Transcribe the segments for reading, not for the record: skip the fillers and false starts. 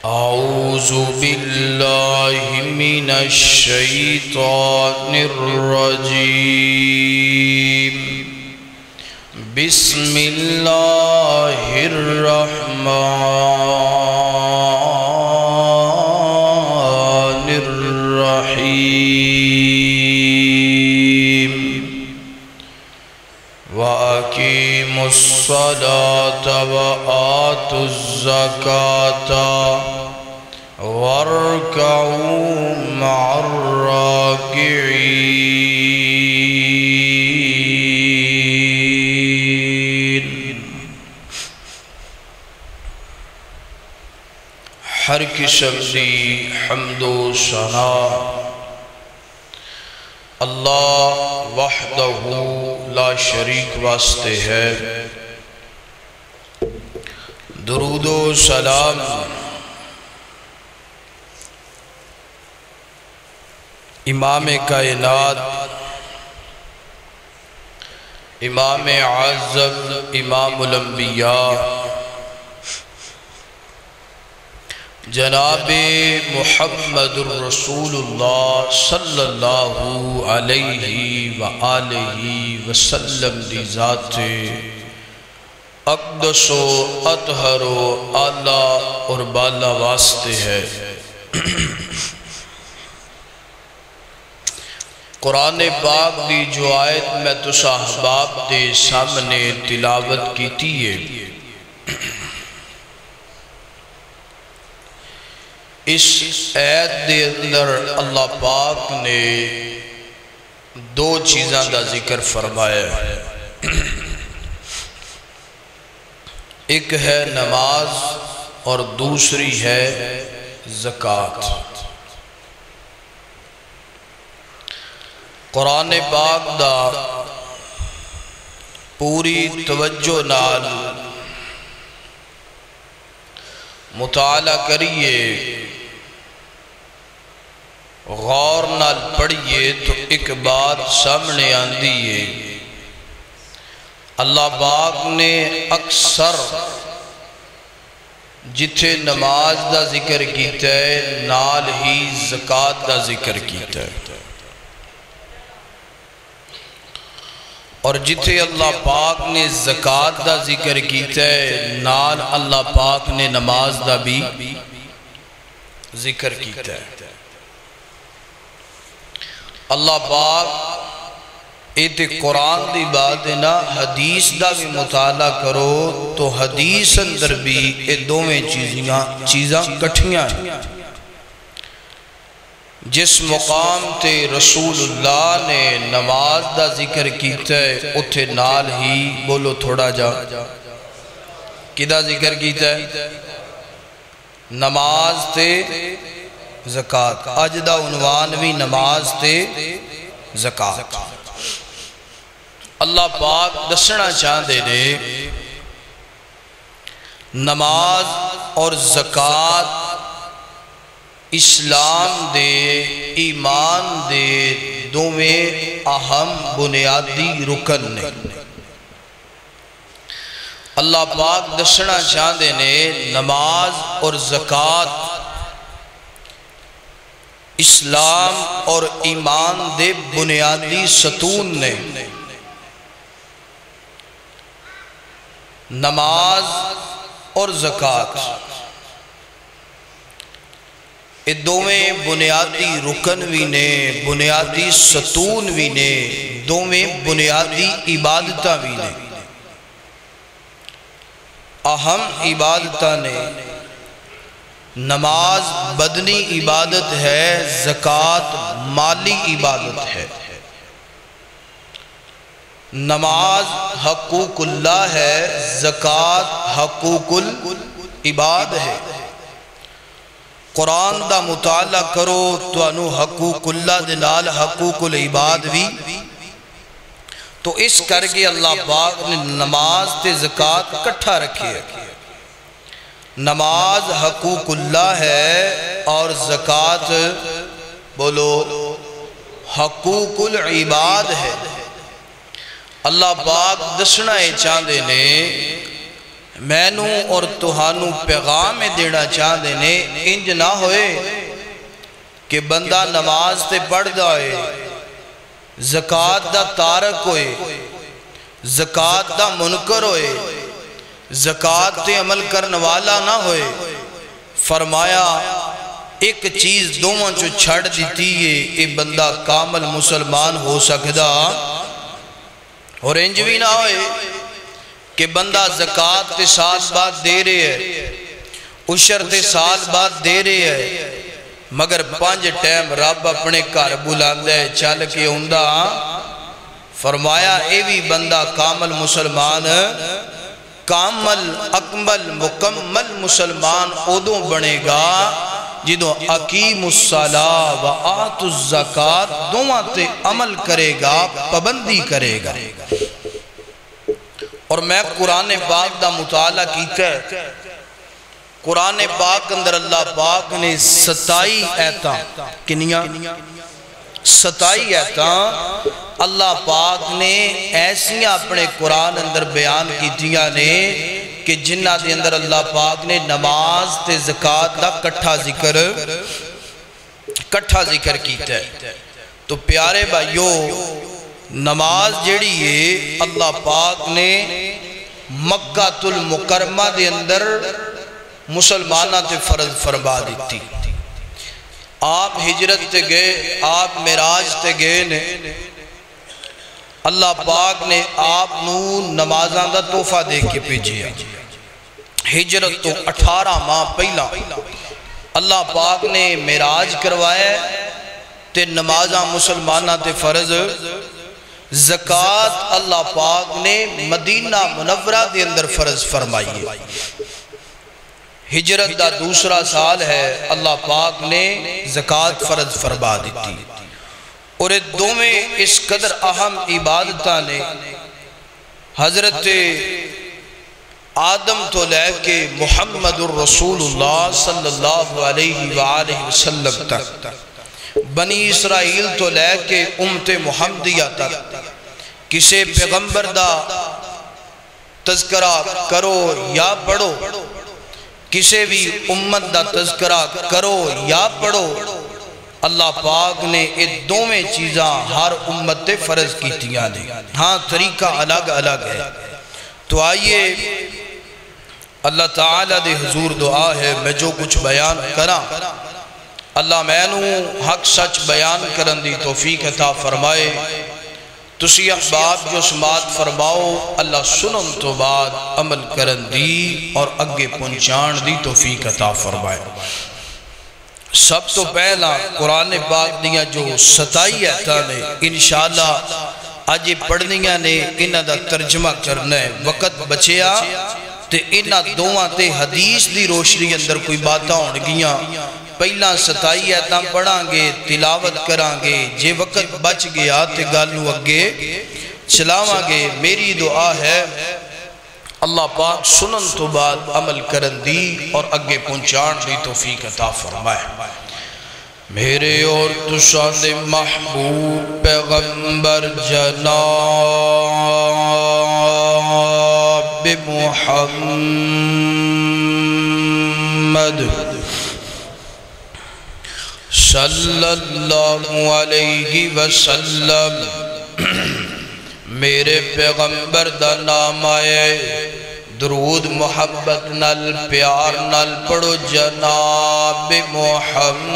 اعوذ باللہ من الشیطان الرجیم بسم اللہ الرحمن الرحیم وَأَقِيمُوا الصَّلَاةَ وَآتُوا الزَّكَاةَ وَارْكَعُوا مَعَ الرَّاكِعِينَ۔ ہر قسم دی حمد و ثنا اللہ وحدہ لا شریک واسطے ہے۔ درود و سلام امام کائنات، امام اعظم، امام الانبیاء جناب محمد الرسول اللہ صلی اللہ علیہ وآلہ وسلم دی ذات اقدس و اطہر و اعلیٰ اور بالا واسطے ہے۔ قرآن پاک دی جو آیت میں تو صحاباب دے سامنے تلاوت کی تیئے، اس آیت دے اندر اللہ پاک نے دو چیزاں دا ذکر فرمایا ہے۔ ایک ہے نماز اور دوسری ہے زکوٰۃ۔ قرآن پاک دا پوری توجہ نال مطالعہ کریے، غور نال پڑھئے تو ایک بات سامنے آندی ہے۔ اللہ پاک نے اکثر جتھے نماز دا ذکر کیتا ہے نال ہی زکوٰۃ دا ذکر کیتا ہے، اور جتھے اللہ پاک نے زکوٰۃ دا ذکر کیتا ہے نال اللہ پاک نے نماز دا بھی ذکر کیتا ہے۔ اللہ پاک ایتے قرآن دی بات ہے نا، حدیث دا بھی مطالعہ کرو تو حدیث اندر بھی یہ دوویں چیزاں کٹھیاں ہیں۔ جس مقام تے رسول اللہ نے نماز دا ذکر کیتا ہے اتھے نال ہی بولو تھوڑا جا کدا ذکر کیتا ہے؟ نماز تے زکوٰۃ۔ اج دا عنوان بھی نماز تے زکوٰۃ۔ اللہ پاک دسنا چاہندے نے نماز اور زکوٰۃ اسلام دے ایمان دے دوویں اہم بنیادی رکن نے۔ اللہ پاک دسنا چاہندے نے نماز اور زکوٰۃ اسلام اور ایمان دے بنیادی ستون نے۔ نماز اور زکوٰۃ یہ دوویں بنیادی رکن بھی نے، بنیادی ستون بھی نے، دوویں بنیادی عبادتاں بھی نے، اہم عبادتاں نے۔ نماز بدنی عبادت ہے، زکوٰۃ مالی عبادت ہے۔ نماز حقوق اللہ ہے، زکوٰۃ حقوق العباد ہے۔ قرآن دا مطالعہ کرو تو انو حقوق اللہ دے نال حقوق العباد بھی، تو اس کر کے اللہ پاک نے نماز تے زکوٰۃ کٹھا رکھے۔ نماز حقوق اللہ ہے اور زکوٰۃ بولو حقوق العباد ہے۔ اللہ پاک دسنا چاہندے نے مینو اور تہانو پیغام دینا چاہتے نے انج نہ ہوئے کہ بندہ نماز تے پڑھ دائے زکاة دا تارک ہوئے زکاة دا منکر ہوئے زکاة تے عمل کرنے والا نہ ہوئے فرمایا ایک چیز دوواں جو چھڑ دیتی ہے اے بندہ کامل مسلمان ہو سکدا اور انجوی نہ ہوئے کہ بندہ زکاة تے سال بعد دے رہے ہے عشر تے سال بعد دے رہے ہے مگر 5 ٹائم رب اپنے گھر بلاندے چل کے ہوندا فرمایا اے بھی بندہ کامل مسلمان کامل اکمل مکمل مسلمان ادوں بنے گا جدوں اقیم الصلاۃ و آت الزکاۃ دونوں تے عمل کرے گا پابندی کرے گا اور میں قرآن پاک دا مطالعہ کیتا ہے قرآن پاک اندر اللہ پاک نے 27 آیتاں کنیاں 27 آیتاں اللہ پاک نے ایسیاں اپنے قرآن اندر بیان کیتیاں نے کہ جنہ دے اندر اللہ پاک نے نماز تے زکاة دا کٹھا ذکر کیتا ہے تو پیارے بھائیو نماز جڑی ہے اللہ پاک نے مکہ المکرمہ دے اندر مسلمانہ تے فرض فرما دیتی آپ ہجرت تے گئے آپ معراج تے گئے نے اللہ پاک نے آپ نو نمازاں دا تحفہ دے کے بھیجیا ہجرت تو 18 ماہ پہلا اللہ پاک نے معراج کروایا تے نمازاں مسلمانہ تے فرض زکاة اللہ پاک نے مدینہ منورہ دے اندر فرض فرمائی ہجرت دا دوسرا سال ہے اللہ پاک نے زکاة فرض فرما دیتی اور دو میں اس قدر اہم عبادتہ نے حضرت آدم تو لے کے محمد الرسول اللہ صلی اللہ علیہ وآلہ وسلم تک بنی اسرائیل تو لے کے امت محمدیہ تک کسے پیغمبر دا تذکرہ کرو یا پڑھو کسے بھی امت دا تذکرہ کرو یا پڑھو اللہ پاک نے یہ دوویں چیزاں ہر امت تے فرض کیتیاں نے ہاں طریقہ الگ الگ ہے تو آئیے اللہ تعالیٰ دے حضور دعا ہے میں جو کچھ بیان کراں اللہ مینو حق سچ بیان کرن دی توفیق عطا فرمائے تسی احباب جو سماعت فرماؤ اللہ سنن تو بعد عمل کرن دی اور اگے پہنچان دی توفیق عطا فرمائے سب تو پہلا قرآن پاک دیا جو 27 آیتاں نے انشاءاللہ آج پڑھنیاں نے انہاں دا ترجمہ کرنا ہے وقت بچیا تے انہاں دوواں تے حدیث دی روشنی اندر کوئی باتاں ہون گیاں پہلا 27 آیتاں پڑھاں گے تلاوت کراں گے جے وقت بچ گیا تے گالنو اگے چلاواں گے میری دعا ہے اللہ پاک سنن تو بعد عمل کرن دی اور اگے پہنچان دی توفیق عطا فرمائے میرے اور تشان محبوب پیغمبر جناب محمد صلی اللہ علیہ وسلم میرے پیغمبر دا نام آئے درود محبت نل پیار نل پڑھو جناب محمد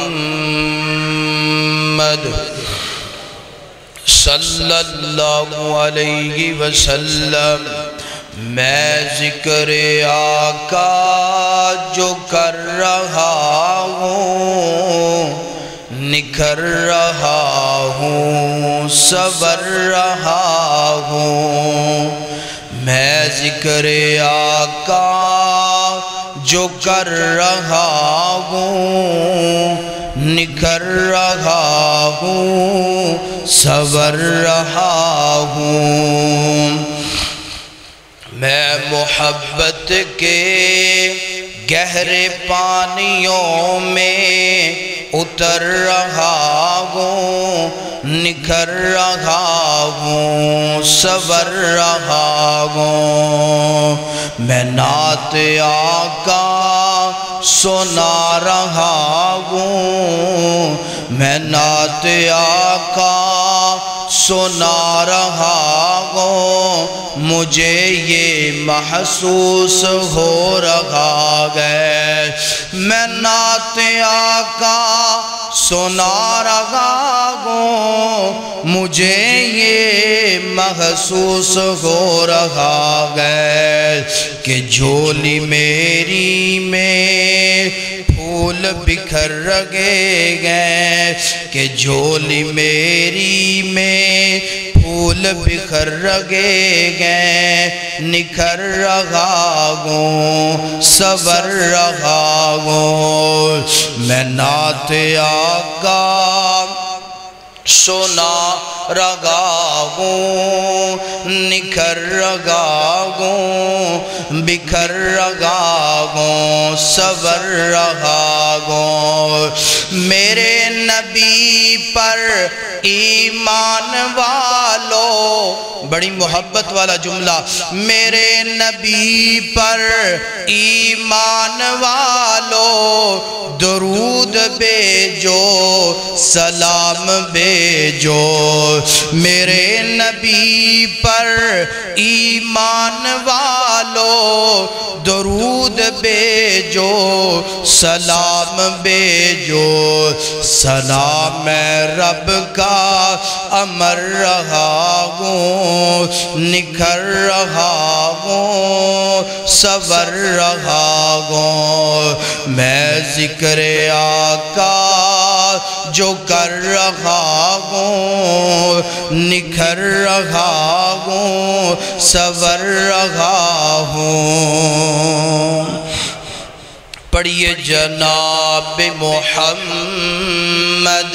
صلی اللہ علیہ وسلم میں ذکر آقا جو کر رہا ہوں نکھر رہا ہوں سور رہا ہوں میں ذکر آقا جو کر رہا ہوں نکھر رہا ہوں سور رہا ہوں میں محبت کے گہرے پانیوں میں اتر رہا ہوں نکھر رہا ہوں سور رہا ہوں میں نعت آقا سنا رہا ہوں، میں نعت آقا سنا رہا ہوں، مجھے یہ محسوس ہو رہا ہے، میں نعت آقا سنا رہا ہوں، مجھے یہ محسوس ہو رہا ہے کہ جھولی میری میں پھول بکھر رہے ہیں، کہ جھولی میری میں پھول بکھر رہے ہیں، نکھر رہا ہوں، سور رہا ہوں، میں نعت آقا سنا رہا ہوں، نکھر رہا ہوں، بکھر رہا ہوں، سور رہا ہوں، میرے نبی پر ایمان والو، بڑی محبت والا جملہ، میرے نبی پر ایمان والو، درود بھیجو، سلام بھیجو، میرے نبی پر ایمان والو، درود بھیجو، سلام بھیجو، سلام میں رب کا امر رہا ہوں، نکھر رہا ہوں، سور رہا ہوں، میں ذکر آقا جو کر رہا ہوں، نکھر رہا ہوں، سور رہا ہوں۔ پڑھیے جناب محمد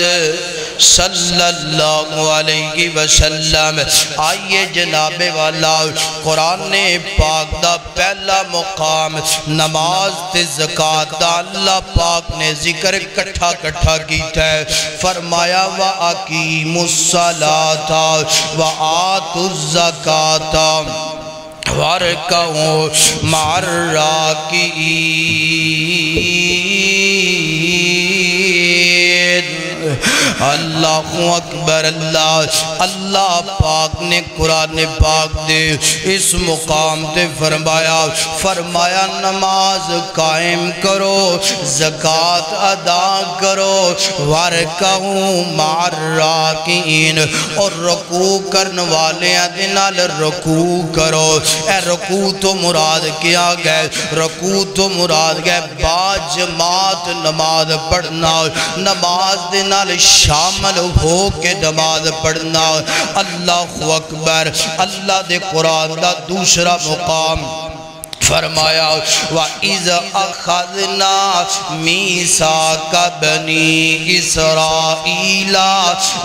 صلی اللہ علیہ وسلم۔ آئیے جناب والا، قرآن پاک دا پہلا مقام نماز تے زکاة دا اللہ پاک نے ذکر کٹھا کٹھا کیتا ہے، فرمایا وَأَقِيمُوا الصَّلَاةَ وَآتُوا الزَّكَاةَ وَارْكَعُوا مَعَ الرَّاكِعِينَ۔ اللہ اکبر، اللہ پاک نے قرآن پاک دے اس مقام تے فرمایا نماز قائم کرو، زکاة ادا کرو، وَارْكَعُوا مَعَ الرَّاكِعِينَ، اور رکوع کرنے والے دنال رکوع کرو۔ اے رکوع تو مراد کیا گئے؟ رکوع تو مراد گئے با جماعت نماز پڑھنا، نماز دنال شامل ہو کے نماز پڑھنا۔ اللہ اکبر، اللہ دے قرآن دا دوسرا مقام فرمایا وَإِذْ أَخَذْنَا مِيثَاقَ بَنِي إِسْرَائِيلَ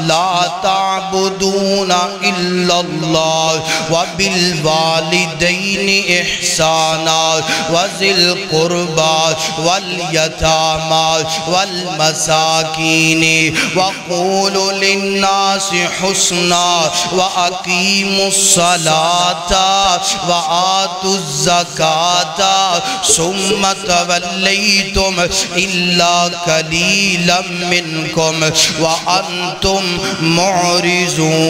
لَا تَعْبُدُونَ إِلَّا اللَّهَ وَبِالْوَالِدَيْنِ إِحْسَانًا وَذِي الْقُرْبَى وَالْيَتَامَى وَالْمَسَاكِينِ وَقُولُوا لِلنَّاسِ حُسْنًا وَأَقِيمُوا الصَّلَاةَ وَآتُوا الزَّكَاةَ ثم تولیتم الا قلیلا منکم وانتم معرضون۔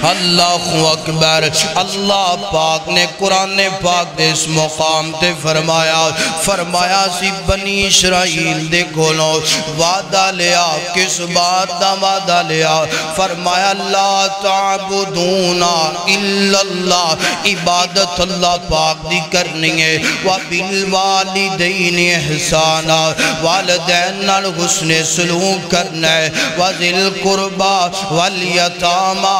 اللہ اکبر، اللہ پاک نے قرآن پاک دے اس مقام تے فرمایا سی بنی اسرائیل دے کھولو وعدہ لیا، کس بات دا وعدہ لیا؟ فرمایا لا تعبدون الا اللہ، عبادت اللہ پاک دی کرنی ہے، وَبِالْوَالِدَيْنِ احسانا، والدین نال حسن سلوک کرنا ہے، وَذِي الْقُرْبَى وَالْيَتَامَى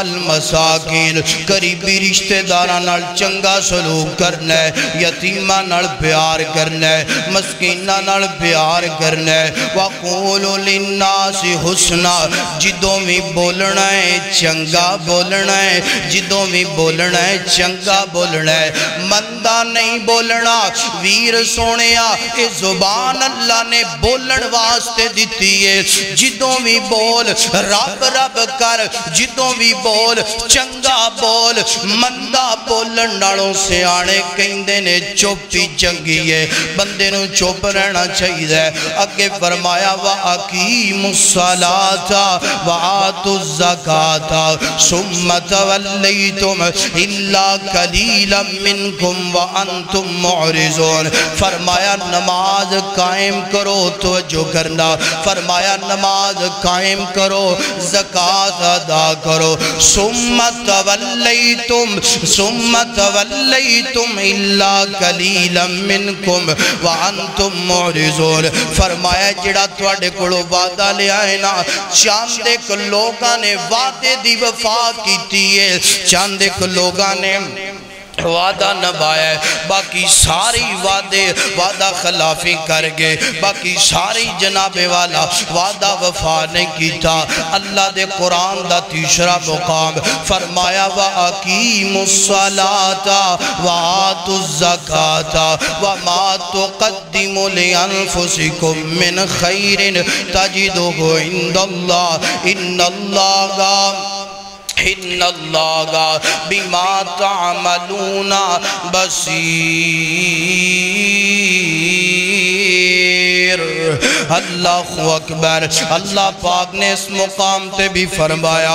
والمساکین قریبی رشتہ داراں نال چنگا سلوک کرنا ہے یتیماں نال پیار کرنا ہے مسکیناں نال پیار کرنا ہے وَقُولُ لِلنَّاسِ حُسْنًا جدوں بھی بولنا ہے چنگا بولنا ہے جدوں بھی بولنا ہے چنگا بولنا ہے مندہ نہیں بولنا ویر سونیا اے زبان اللہ نے بولن واسطے دیتی ہے جدوں بھی بول رب رب کر جدوں بھی بول چنگا بول مندہ بولن نالوں سے آنے کہندے نے چوپی چنگی ہے بندے نو چوپ رہنا چاہیے اگے فرمایا وَأَقِيمُوا الصَّلَاةَ وَآتُوا الزَّكَاةَ ثُمَّ تَوَلَّيْتُمْ إِلَّا قَلِيلًا مِّنكُمْ وَأَنْتُمْ مُعْرِضُونَ فرمایا نماز قائم کرو توجہ کرنا فرمایا نماز قائم کرو زکاة ادا کرو ثُمَّ تَوَلَّيْتُمْ إِلَّا قَلِيلًا مِّنكُمْ وَأَنْتُمْ مُعْرِضُونَ فرمایا جڑا تواڈے کولوں وعدہ لے آئے نا چاندے کو لوگاں نے وعدے دی وفا کیتی ہے چاندے کو لوگاں نے وعدہ نبھایا ہے باقی ساری وعدہ خلافی کر گئے باقی ساری جناب والا وعدہ وفا نہیں کیتا اللہ دے قرآن دا تیسرا مقام فرمایا وَأَقِيمُوا الصَّلَاةَ وَآتُوا الزَّكَاةَ وَمَا تُقَدِّمُوا لِأَنفُسِكُم مِّنْ خَيْرٍ تَجِدُوهُ عِندَ اللَّهِ إِنَّ اللَّهَ بِمَا تَعْمَلُونَ بَصِيرٌ اللہ اکبر اللہ پاک نے اس مقام تے بھی فرمایا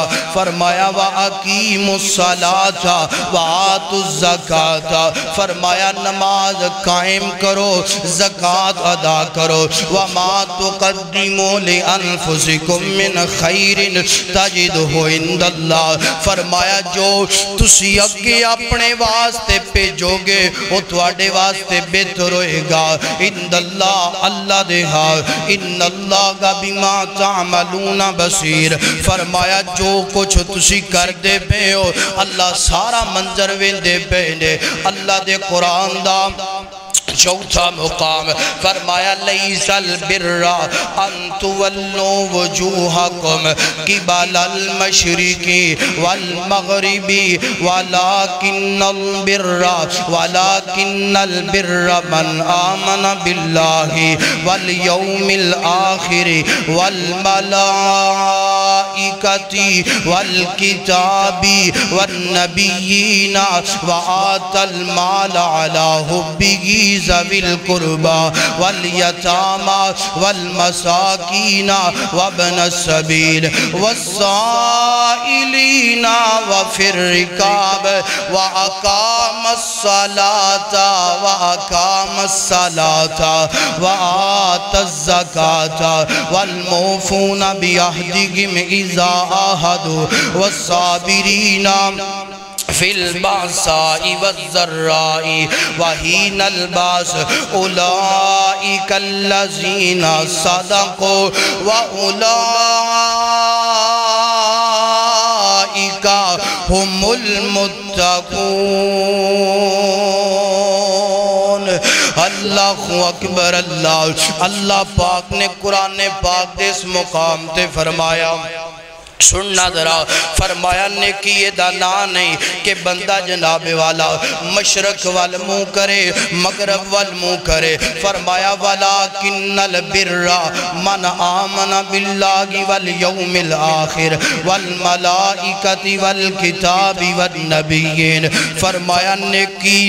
وَأَقِيمُوا الصَّلَاةَ وَآتُوا الزَّكَاةَ فرمایا نماز قائم کرو زکاة ادا کرو وَمَا تُقَدِّمُوا لِأَنفُسِكُم مِّنْ خَيْرٍ تَجِدُوهُ عِندَ اللَّهِ فرمایا جو تسی اگے اپنے واسطے بھیجو گے وہ تواڈے واسطے بہتر ہوئے گا عند اللہ اللہ دے ہاں ان اللہ بما تعملون بصیر فرمایا جو کچھ تسی کر دے پے ہو اللہ سارا منظر ویندے پے نے اللہ دے قرآن دا چوتھا مقام فرمایا لیس البر ان تولوا وجوہکم قبل المشرق والمغرب ولكن البر من آمن باللہ والیوم الآخر والملائکۃ والکتاب والنبیین وآت المال علی حبہ ذوی القربى والیتامى والمساکین وابن السبیل والسائلین وفی الرکاب وأقام الصلاة وآت الزکاة والموفون بعہدہم اذا عاہدوا والصابرین فی الباساء والضراء وحین الباس اولئک الذین صدقوا واولئک هم المتقون اللہ اکبر اللہ پاک نے قرآن پاک دے اس مقام تے فرمایا سننا ذرا فرمایا نیکی یہ دانا نہیں کہ بندہ جناب والا مشرق والمو کرے مغرب والمو کرے فرمایا وَلَكِنَّ الْبِرَّ مَنْ آمَنَ بِاللَّهِ وَالْيَوْمِ الْآخِرِ وَالْمَلَائِكَةِ وَالْكِتَابِ وَالنَّبِيِّينَ فرمایا نیکی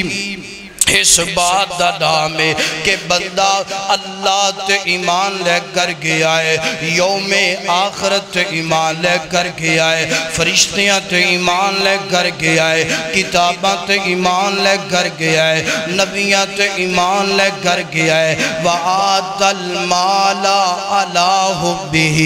اس بات دا نام ہے کہ بندہ اللہ تے ایمان لے کر گیا ہے یوم آخرت تے ایمان لے کر گیا ہے فرشتیاں تے ایمان لے کر گیا ہے کتاباں تے ایمان لے کر گیا ہے نبیاں تے ایمان لے کر گیا ہے وَآتَ الْمَالَ عَلَى حُبِّهِ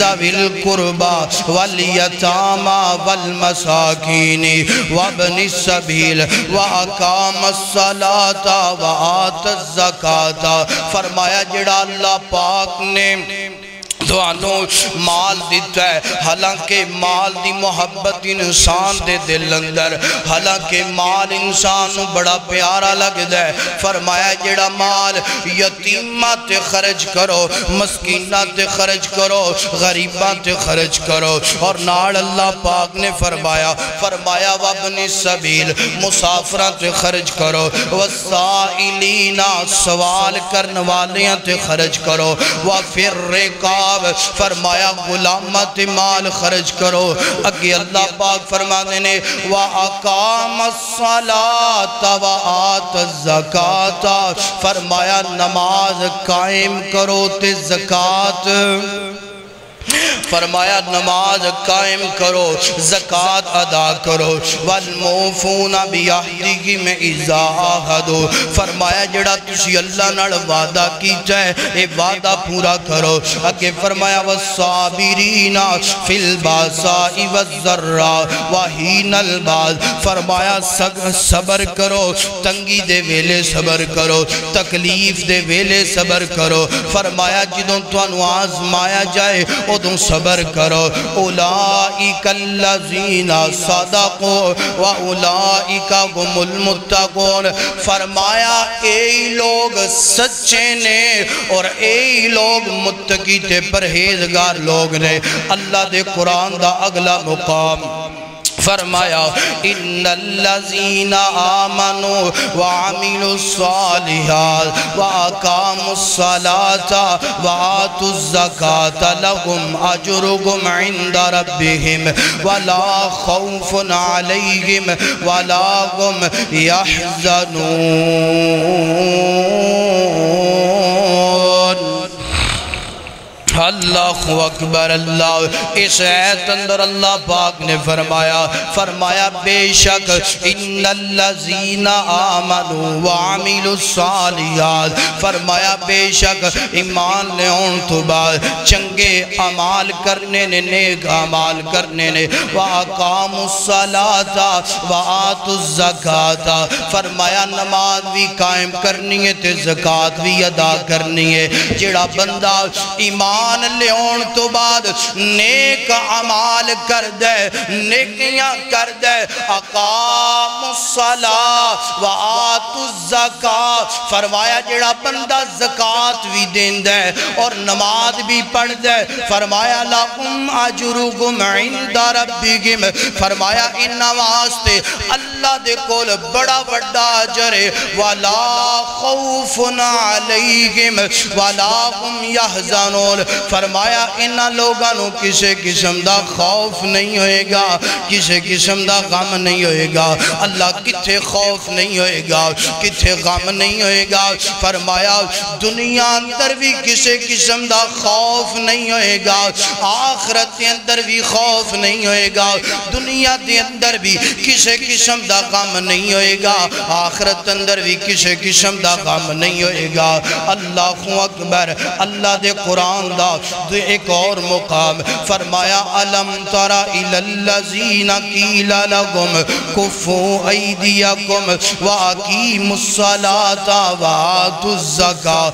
ذَوِي الْقُرْبَى وَالْيَتَامَى وَالْمَسَاكِينِ وَابْنِ السَّبِيلِ وَأَقَامَ الصَّلَاةَ وآت الزکاة فرمایا جڑا اللہ پاک نے توانوں مال دیتا ہے، حالانکہ مال دی محبت انسان دے دل اندر، حالانکہ مال انسان بڑا پیارا لگتا ہے، فرمایا جڑا مال یتیمات خرچ کرو، مسکینات خرچ کرو، غریبات خرچ کرو، اور نال اللہ پاک نے فرمایا وابن السبیل مسافرات خرچ کرو، والسائلین سوال کرن والیاں خرچ کرو، وفر رقاب فرمایا غلامت مال خرچ کرو۔ اگے اللہ پاک فرما دینے وَأَقَامَ الصَّلَاةَ وَآتَ الزَّكَاةَ فرمایا نماز قائم کرو تے زکاة، فرمایا نماز قائم کرو، زکاة ادا کرو، وَالْمُوفُونَ بِعَهْدِهِمْ إِذَا عَاهَدُوا فرمایا جڑا تسی اللہ نال وعدہ کیتا ہے اے وعدہ پورا کرو۔ اگے فرمایا وَالصَّابِرِينَ فِي الْبَأْسَاءِ وَالضَّرَّاءِ وَحِينَ الْبَأْسِ فرمایا صبر کرو، تنگی دے ویلے صبر کرو، تکلیف دے ویلے صبر کرو، فرمایا جدوں توانوں آزمایا جائے ادوں صبر کرو۔ اولئک الذین صدقوا واولئک هم المتقون فرمایا اے لوگ سچے نے اور اے لوگ متقی تے پرہیزگار لوگ نے۔ اللہ دے قرآن دا اگلا مقام فرمایا ان الذین آمنوا وعملوا الصالحات واقاموا الصلاة وآتوا الزکاة لهم اجرهم عند ربهم ولا خوف علیہم ولا هم يحزنون۔ اللہ اکبر۔ اللہ اس آیت اندر اللہ پاک نے فرمایا بے شک ان الذین آمنوا وعملوا الصالحات فرمایا بے شک ایمان لے ان تو بعد چنگے عمال کرنے نے، نیک عمال کرنے نے، وَأَقَامُوا الصَّلَاةَ وَآتُوا الزَّكَاةَ فرمایا نماز بھی قائم کرنی ہے تے زکاة بھی ادا کرنی ہے۔ جڑا بندہ ایمان لیون تو بعد نیک عمال کر دے، نیکیاں کر دے، اقام الصلاة وآتوا الزکاة فرمایا جڑا بندہ زکاة بھی دین دے اور نماز بھی پڑھ دے، فرمایا لَهُمْ أَجْرُهُمْ عِنْدَ رَبِّهِمْ فرمایا ان واسطے اللہ دے کول بڑا بڑا اجر ہے، وَلَا خَوْفٌ عَلَيْهِمْ وَلَا هُمْ يَحْزَنُونَ فرمایا انہا لوگانوں کسے قسم دا خوف نہیں ہوئے گا، کسے قسم دا غم نہیں ہوئے گا۔ اللہ کتھے خوف نہیں ہوئے گا، کتھے غم نہیں ہوئے گا، فرمایا دنیا اندر بھی کسے قسم دا خوف نہیں ہوئے گا، آخرت اندر بھی خوف نہیں ہوئے گا، دنیا دے اندر بھی کسے قسم دا غم نہیں ہوئے گا، آخرت اندر بھی کسے قسم دا غم نہیں ہوئے گا۔ اللہ اکبر۔ اللہ دے قرآن دا ایک اور مقام فرمایا الم تر الی الذین قیل لهم کفوا ایدیکم واقیموا الصلاة وآتوا الزکاة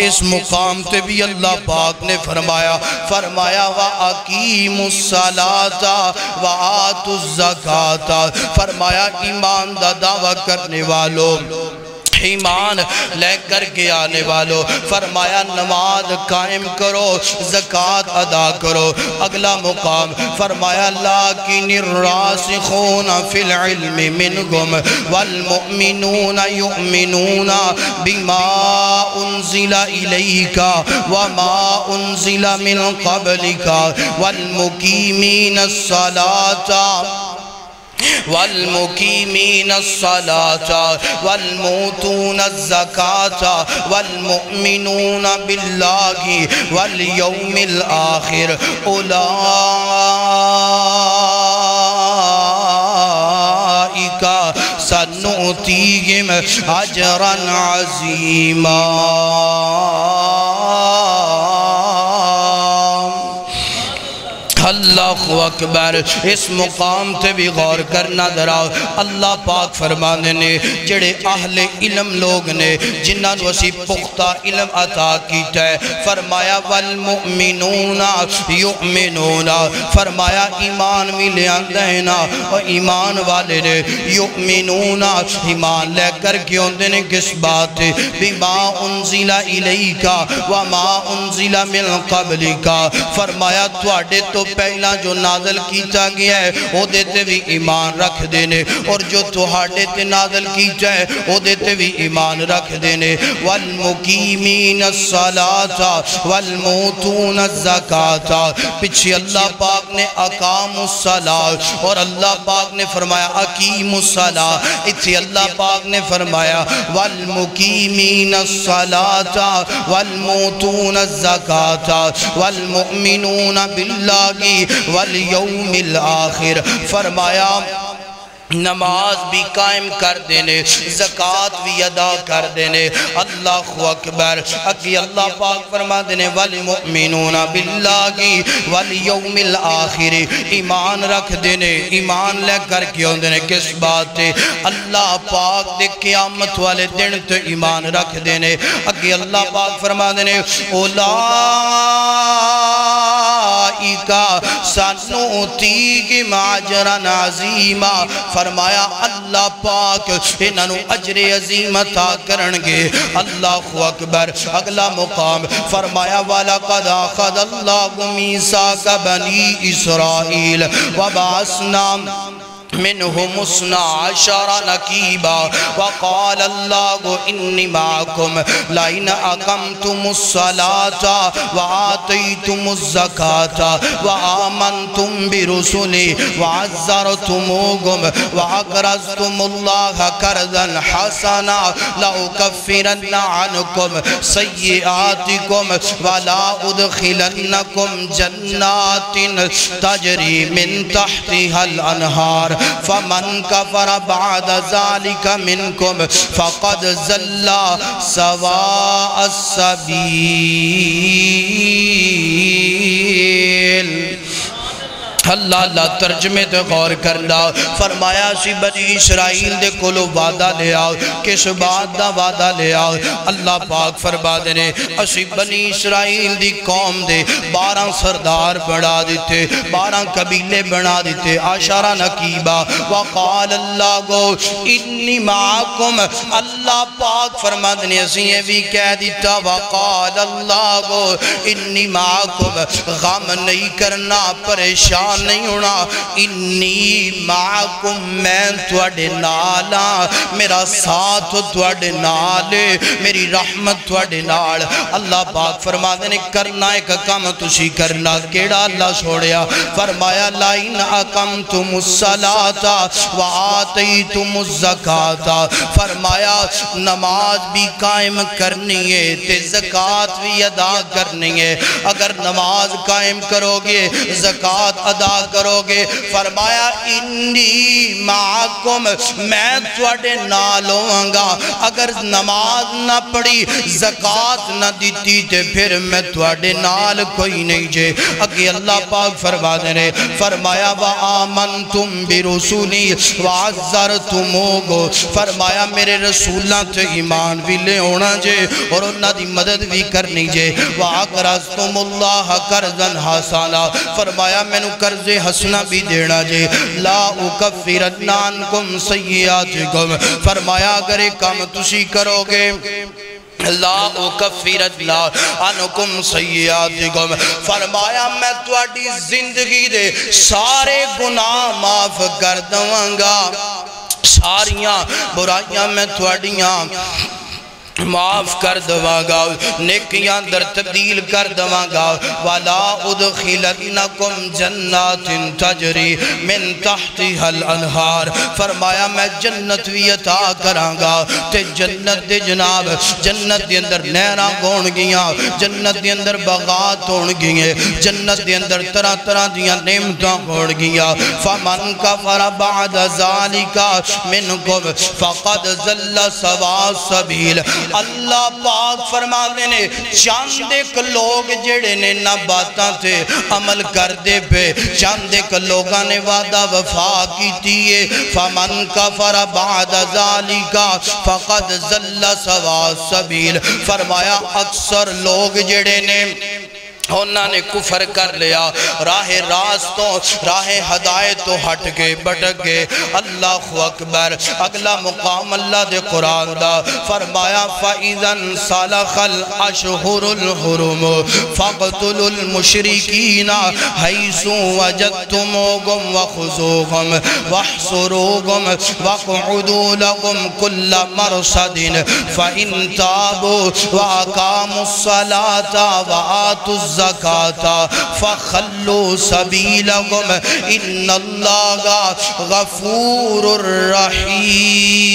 اس مقام تے بھی اللہ پاک نے فرمایا واقیموا الصلاة وآتوا الزکاة فرمایا ایمان دا دعویٰ کرنے والوں، ایمان لے کر کے آنے والوں، فرمایا نماز قائم کرو، زکاة ادا کرو۔ اگلا مقام فرمایا لیکن الراسخون فی العلم منکم والمؤمنون یؤمنون بما انزل الیک وما انزل من قبلک والمقیمین الصلاة والمقیمین الصلاة والموتون الزکاة والمؤمنون باللہ والیوم الآخر اولئک سنؤتیہم اجرا عظیما۔ اللہ اکبر اس مقام تے بھی غور کرنا ذرا اللہ پاک فرمانے نے جڑے اہل علم لوگ نے جنہاں نو اسی پختہ علم عطا کیتا ہے فرمایا والمؤمنون یؤمنون فرمایا ایمان بھی لے آندہ ہے نا اور ایمان والے نے یؤمنون ایمان لے کر کے ہوندے نے کس بات بما انزل الیکا وما انزل من قبلکا فرمایا تواڈے تو پہلا جو نازل کیتا گیا ہے وہ دیتے بھی ایمان رکھ دینے اور جو تواڈے تے نازل کیتا ہے وہ دیتے بھی ایمان رکھ دینے والمقیمین الصلاة والموتون الزکاة پچھے اللہ پاک نے اقام الصلاة اور اللہ پاک نے فرمایا اقیم الصلاة اتھے اللہ پاک نے فرمایا والمقیمین الصلاة والموتون الزکاة والمؤمنون باللہ والیوم الآخر فرمایا نماز بھی قائم کر دینے زکاة بھی ادا کر دینے اللہ اکبر اکی اللہ پاک فرما دینے والمؤمنون باللہ والیوم الآخر ایمان رکھ دینے ایمان لے کر کیوں دینے کس بات اللہ پاک دے قیامت والے دن تو ایمان رکھ دینے اکی اللہ پاک فرما دینے سنوتیہم اجرا عظیما فرمایا اللہ پاک انہوں اجر عظیم عطا کرنگے اللہ اکبر اگلا مقام فرمایا وَلَقَدْ أَخَذَ اللَّهُ مِيثَاقَ بَنِي إِسْرَائِيلَ وَبَعَثْنَا منهم 12 نقيبا وقال الله إني معكم لئن أقمتم الصلاة وآتيتم الزكاة وآمنتم برسلي وعزرتموهم وأقرضتم الله قرضا حسنا لأكفرن عنكم سيئاتكم ولا أدخلنكم جنات تجري من تحتها الأنهار فمن كفر بعد ذلك منكم فقد ضل سواء السبيل اللہ اللہ ترجمے تے غور کرنا فرمایا سی بنی اسرائیل دے کولو وعدہ لے آؤ کس بات دا وعدہ لے آؤ اللہ پاک فرما دینے اسی بنی اسرائیل دی قوم دے 12 سردار بنا دیتے 12 قبیلے بنا دیتے 10 نقیبہ وقال اللہ گو انی معاکم اللہ پاک فرما دینے اسی یہ بھی کہہ دیتا وقال اللہ گو انی معاکم غم نہیں کرنا پریشان نہیں ہونا انی معاکم میں تواڈے نالا میرا ساتھ تواڈے نالے میری رحمت تواڈے نال اللہ پاک فرما دینے کرنا ایک کام تسی کرنا کیڑا اللہ چھوڑیا فرمایا لائن اقمتم الصلاة وآتیتم الزکاة فرمایا نماز بھی قائم کرنی ہے تے زکاة بھی ادا کرنی ہے اگر نماز قائم کرو گے زکاة ادا کرو گے فرمایا انی معاکم میں تواڈے نال ہوواں گا اگر نماز نہ پڑھی زکاة نہ دیتی تے پھر میں تواڈے نال کوئی نہیں جے اگے اللہ پاک فرما دینے فرمایا وآمنتم برسولی وعزرتموگو فرمایا میرے رسولاں تے ایمان بھی لے ہونا جے اور انہاں دی مدد بھی کرنی جے وَأَقْرَضْتُمُ اللَّهَ قَرْضًا حَسَنًا فرمایا میں نو قرض حسنہ بھی دینا جے لا اکفرن عنکم سیئاتکم فرمایا اگر ایک کام تسی کرو گے لا اکفرن عنکم سیئاتکم فرمایا میں تواڈی زندگی دے سارے گناہ معاف کر دواں گا ساریاں برائیاں میں تواڈیاں معاف کر دواں گا نیکیاں در تبدیل کر دواں گا وَلَا أُدْخِلَنَّكُمْ جَنَّاتٍ تَجْرِي مِن تَحْتِهَا الْأَنْهَارِ فرمایا میں جنت بھی عطا کراں گا تے جنت دے جناب جنت دے اندر نہراں گون گیاں جنت دے اندر باغات ہون گئے جنت دے اندر طرح طرح دیاں نعمتاں ہون گیاں فَمَن كَفَرَ بَعْدَ ذَلِكَ مِنْكُمْ فَقَدْ ضَلَّ سَوَاءَ السَّبِيلِ اللہ پاک فرما دینے چاند ایک لوگ جڑے نے نہ باتاں تھے عمل کر دے پہ چاند ایک لوگاں نے وعدہ وفا کی تیئے فمن کفر بعد ذالکا فقد ضل سوا السبیل فرمایا اکثر لوگ جڑے نے انہوں نے کفر کر لیا راہ راستوں راہ ہدایت تو ہٹ کے بٹک گئے اللہ اکبر اگلا مقام اللہ دے قرآن دا فرمایا فَإِذَا انْسَلَخَ الْأَشْهُرُ الْحُرُمُ فَاقْتُلُوا الْمُشْرِكِينَ حَيْثُ وَجَدتُّمُوهُمْ وَخُذُوهُمْ وَاحْصُرُوهُمْ وَاقْعُدُوا لَهُمْ كُلَّ مَرْصَدٍ فَإِن تَابُوا وَأَقَامُوا الصَّلَاةَ وَآتُوا الزَّكَاةَ فَخَلُّوا سَبِيلَهُمْ إِنَّ اللَّهَ غَفُورٌ رَحِيمٌ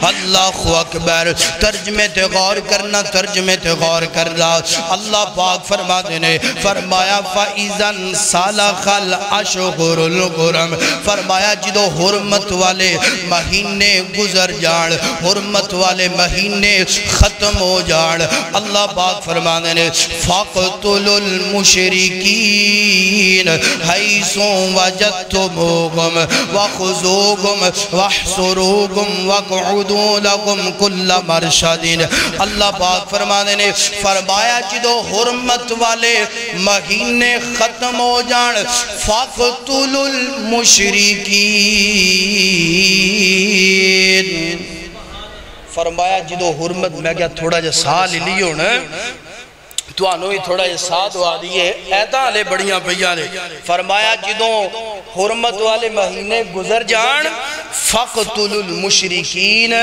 اللہ اکبر ترجمے تے غور کرنا ترجمے تے غور کرنا اللہ پاک فرما دینے فرمایا فَإِذَا انْسَلَخَ الْأَشْهُرُ الْحُرُمُ فرمایا جدو حرمت والے مہینے گزر جان حرمت والے مہینے ختم ہو جان اللہ پاک فرما دینے فَاقْتُلُوا الْمُشْرِكِينَ حَيْثُ وَجَدتُّمُوهُمْ وَخُذُوهُمْ وَاحْصُرُوهُمْ وَاقْعُدُوا لَكُمْ كُلَّ مَرْشَدٍ اللہ پاک فرمانے نے فرمایا جدو حرمت والے مہینے ختم ہو جان فَاقْتُلُوا الْمُشْرِكِينَ فرمایا جدو حرمت میں کیا تھوڑا جا سال لی ہونا تو آنو ہی تھوڑا یہ ساتھ ہوا دیئے ایتا لے بڑیاں پہیاں لے فرمایا جدوں حرمت والے مہینے گزر جان فَقْتُلُوا الْمُشْرِكِينَ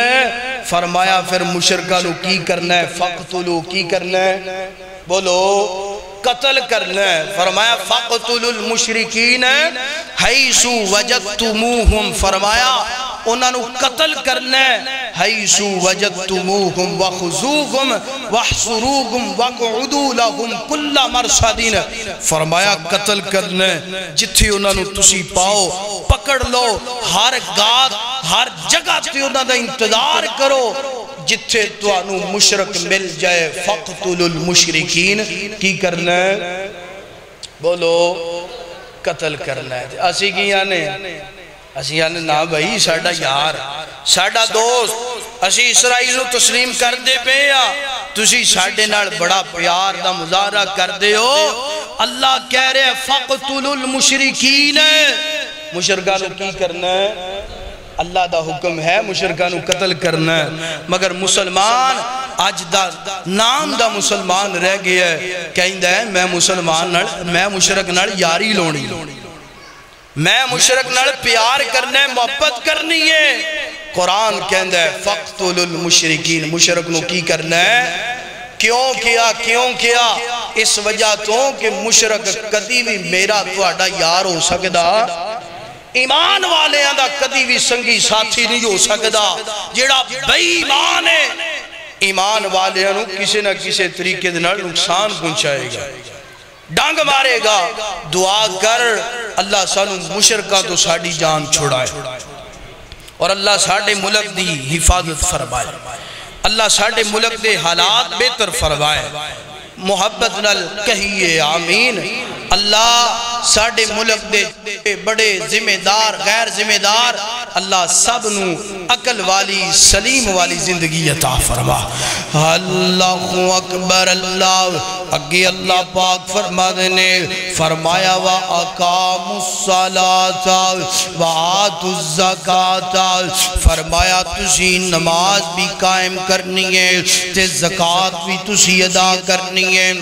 فرمایا پھر مشرکہ نو کی کرنا ہے فَقْتُلُوا کی کرنا ہے بولو قتل کرنا ہے فرمایا فَقْتُلُوا الْمُشْرِكِينَ حَيْثُ وَجَدْتُمُوهُمْ فرمایا انہوں نے قتل کرنا ہے حَيْثُ وَجَدْتُمُوهُمْ وَخُذُوهُمْ وَاحْصُرُوهُمْ وَاقْعُدُوا لَهُمْ كُلَّ مَرْصَدٍ فرمایا قتل کرنا ہے جتھے انہوں نے تسی پاؤ پکڑ لو ہر گات ہر جگہ تے انہوں نے انتظار کرو جتھے تو انہوں مشرک مل جائے فَقْتُلُوا الْمُشْرِكِينَ کی کرنا ہے بولو قتل کرنا ہے اسی کی یعنی اسی یعنی نا بھائی ساڑھا یار ساڑھا دوست اسی اسرائیل نو تسلیم کر دے پہ یا تسی ساڑھے نال بڑا پیار دا مظاہرہ کر دے ہو اللہ کہہ رہے فَقْتُلُوا الْمُشْرِكِينَ مشرکہ نو کی کرنا ہے اللہ دا حکم ہے مشرکہ نو قتل کرنا ہے مگر مسلمان آج دا نام دا مسلمان رہ گیا ہے کہیں ہے میں مسلمان میں مشرک نال یاری لونی میں مشرک نال پیار کرنے محبت کرنی ہے قرآن کہندہ ہے فَقْتُلُوا الْمُشْرِكِينَ مشرک نو کی کرنا ہے کیوں کیا اس وجہ تو کہ مشرک کدی بھی میرا تواڈا یار ہو سکدا ایمان والے آندہ کدی بھی سنگی ساتھی نہیں ہو سکدا جیڑا بے ایمان ہے ایمان والے آنو کسی نہ کسی طریقے دنال نقصان پہنچائے گا ڈانگ مارے گا دعا کر اللہ سانو مشرکہ تو ساڑی جان چھوڑائے اور اللہ ساڑے ملک دی حفاظت فرمائے اللہ ساڑے ملک دے حالات بہتر فرمائے محبت نل کہیے آمین اللہ ساڑے ملک دے بڑے ذمہ دار غیر ذمہ دار اللہ سب نو عقل والی سلیم والی زندگی عطا فرما اللہ اکبر اللہ اگے اللہ پاک فرما دینے فرمایا وَأَقَامُوا الصَّلَاةَ وَآتُوا الزَّكَاةَ فرمایا تسی نماز بھی قائم کرنی ہے تے زکاة بھی تسی ادا کرنی ہے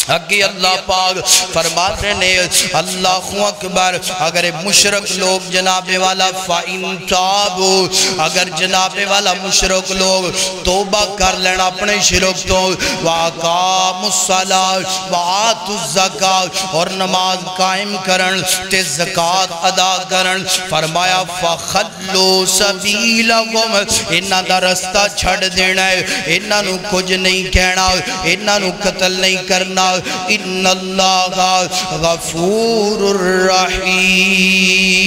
اگے اللہ پاک فرماتے نے اللہ اکبر اگر مشرک لوگ جناب والا فَإِن تَابُوا اگر جناب والا مشرک لوگ توبہ کر لینا اپنے شرک تو وَأَقَامُوا الصَّلَاةَ وَآتُوا الزَّكَاةَ اور نماز قائم کرن تے زکاة ادا کرن فرمایا فَخَلُّوا سَبِيلَكُمْ انہاں دا رستہ چھڑ دینا ہے انہاں نو کچھ نہیں کہنا انہاں نو قتل نہیں کرنا ان اللہ غفور رحیم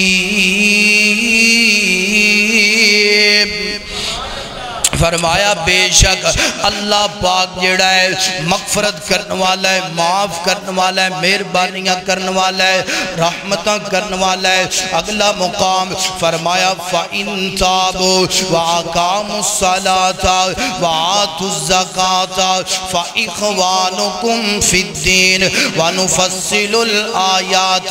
فرمایا بے شک اللہ پاک جڑا ہے مغفرت کرنے والا ہے، معاف کرنے والا ہے، مہربانیاں کرنے والا ہے، رحمتاں کرنے والا ہے۔ اگلا مقام فرمایا فَإِن تَابُوا وَأَقَامُوا الصَّلَاةَ وَآتُوا الزَّكَاةَ فَإِخْوَانُكُمْ فِي الدِّينِ وَنُفَصِّلُ الْآيَاتِ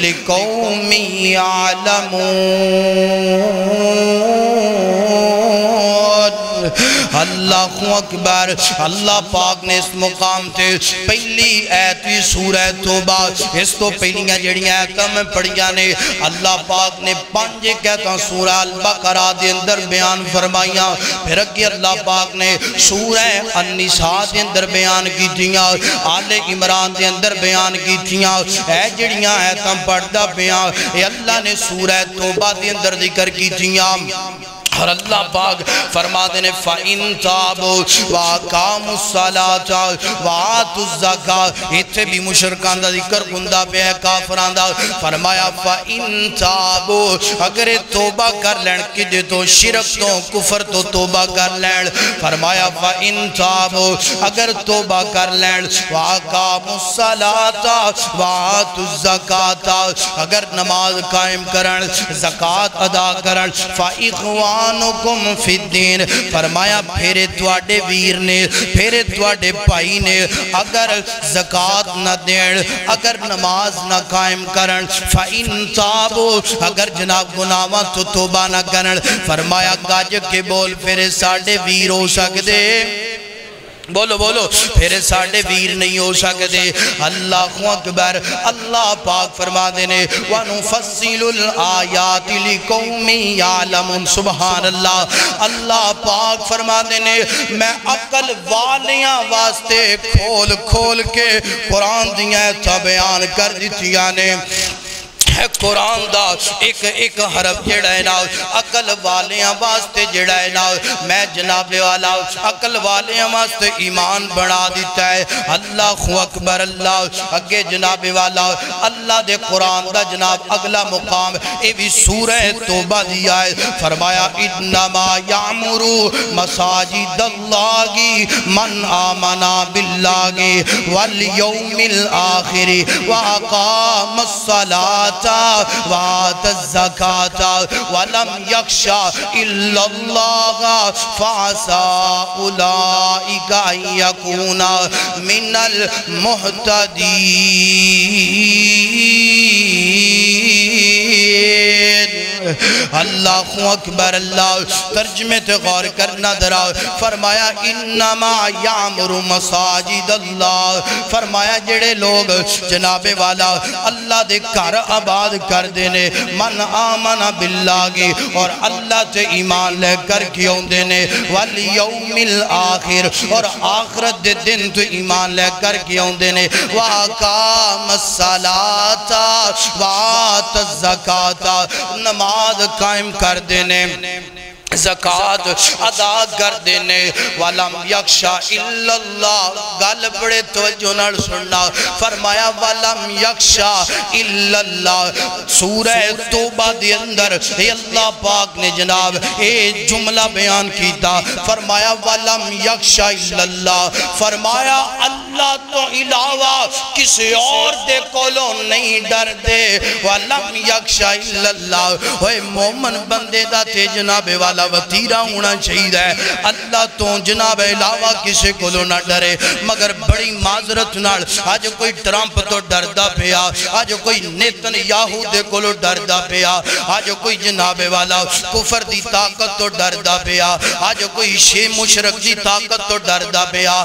لِقَوْمٍ يَعْلَمُونَ۔ اللہ اکبر۔ اللہ پاک نے اس مقام تے پہلی ایت بھی سورہ توبہ، اس تو پہلیاں جڑیاں ایتاں میں پڑھیاں نے اللہ پاک نے 5 کہتا سورہ البقرہ دے اندر بیان فرمائیاں، پھر اگے اللہ پاک نے سورہ النساء دے اندر بیان کی تھیاں، آل عمران دے اندر بیان کی تھیاں، اے جڑیاں ایتاں پڑھدا بیان اے اللہ نے سورہ توبہ دے اندر ذکر کی تھیاں۔ اور اللہ پاک فرما دینے فَإِن تَابُوا وَأَقَامُوا الصَّلَاةَ وَآتُوا الزَّكَاةَ، اتھے بھی مشرکان دا ذکر گندہ پہ ہے، کافران دا۔ فرمایا فَإِن تَابُوا، اگر توبہ کر لین کدے تو شرک تو کفر تو توبہ کر لین۔ فرمایا فَإِن تَابُوا، اگر توبہ کر لین وَأَقَامُوا الصَّلَاةَ وَآتُوا الزَّكَاةَ، اگر نماز قائم کرن، زکاة ادا کرن، فَإِخْوَانُكُمْ فی الدین، فرمایا پھیرے تواڈے ویر نے، پھیرے تواڈے بھائی نے اگر زکاة نہ دین، اگر نماز نہ قائم کرن، فَإِن تَابُوا، اگر جناب گناہاں تو توبہ نہ کرن، فرمایا گاج کے بول پھیرے ساڑھے ویر ہو سکدے، بولو بولو پھر ساڑھے ویر نہیں ہو سکتے۔ اللہ اکبر۔ اللہ پاک فرما دینے وَنُفَصِّلُ الْآيَاتِ لِقَوْمٍ يَعْلَمُونَ، سبحان اللہ۔ اللہ پاک فرما دینے میں عقل والیاں واسطے کھول کھول کے قرآن دیاں تا بیان کر دیتیاں نے۔ قرآن دا ایک حرف جڑا ہے نا عقل والیاں واسطے جڑا ہے نا، میں جناب والا عقل والیاں واسطے ایمان بنا دیتا ہے۔ اللہ اکبر۔ اللہ اگے جناب والا اللہ دے قرآن دا جناب اگلا مقام اے بھی سورہ توبہ دیا ہے۔ فرمایا انما یعمر مساجد اللہ من آمنا باللہ والیوم الآخر واقام الصلاة وآت الزکاة ولم یخشا الا اللہ فعسا اولئک ان یکونا من المہتدین۔ اللہ اکبر۔ اللہ ترجمے تے غور کرنا درا۔ فرمایا انما یعمر مساجد اللہ، فرمایا جڑے لوگ جناب والا اللہ دے گھر آباد کر دینے، من آمن باللہ، اور اللہ تے ایمان لے کر کیوں دینے، والیوم الآخر، اور آخرت دے دن تو ایمان لے کر کیوں دینے، واقام الصلاة وآت الزکاة، نماز قائم کر دینے، زکاة ادا کر دینے، وَلَمْ يَخْشَ إِلَّا اللَّهِ، گل بڑے توجہ نال سننا، فرمایا وَلَمْ يَخْشَ إِلَّا اللَّهِ۔ سورہ توبہ دے اندر اے اللہ پاک نے جناب اے جملہ بیان کیتا، فرمایا وَلَمْ يَخْشَ إِلَّا اللَّهِ، فرمایا اللہ تو علاوہ کسی اور دے کولوں نہیں ڈر دے، وَلَمْ يَخْشَ إِلَّا اللَّهِ۔ اوہ مومن بندے دا تے جناب والا وطیرہ ہونا چاہیے ہے، اللہ تو جناب علاوہ کسی کو نہ ڈرے، مگر بڑی معذرت نال آج کوئی ٹرمپ تو ڈردہ پیا، آج کوئی نیتن یاہو دے کو ڈردہ پیا، آج کوئی جناب والا کفر دی طاقت تو ڈردہ پیا، آج کوئی شے مشرک دی طاقت تو ڈردہ پیا،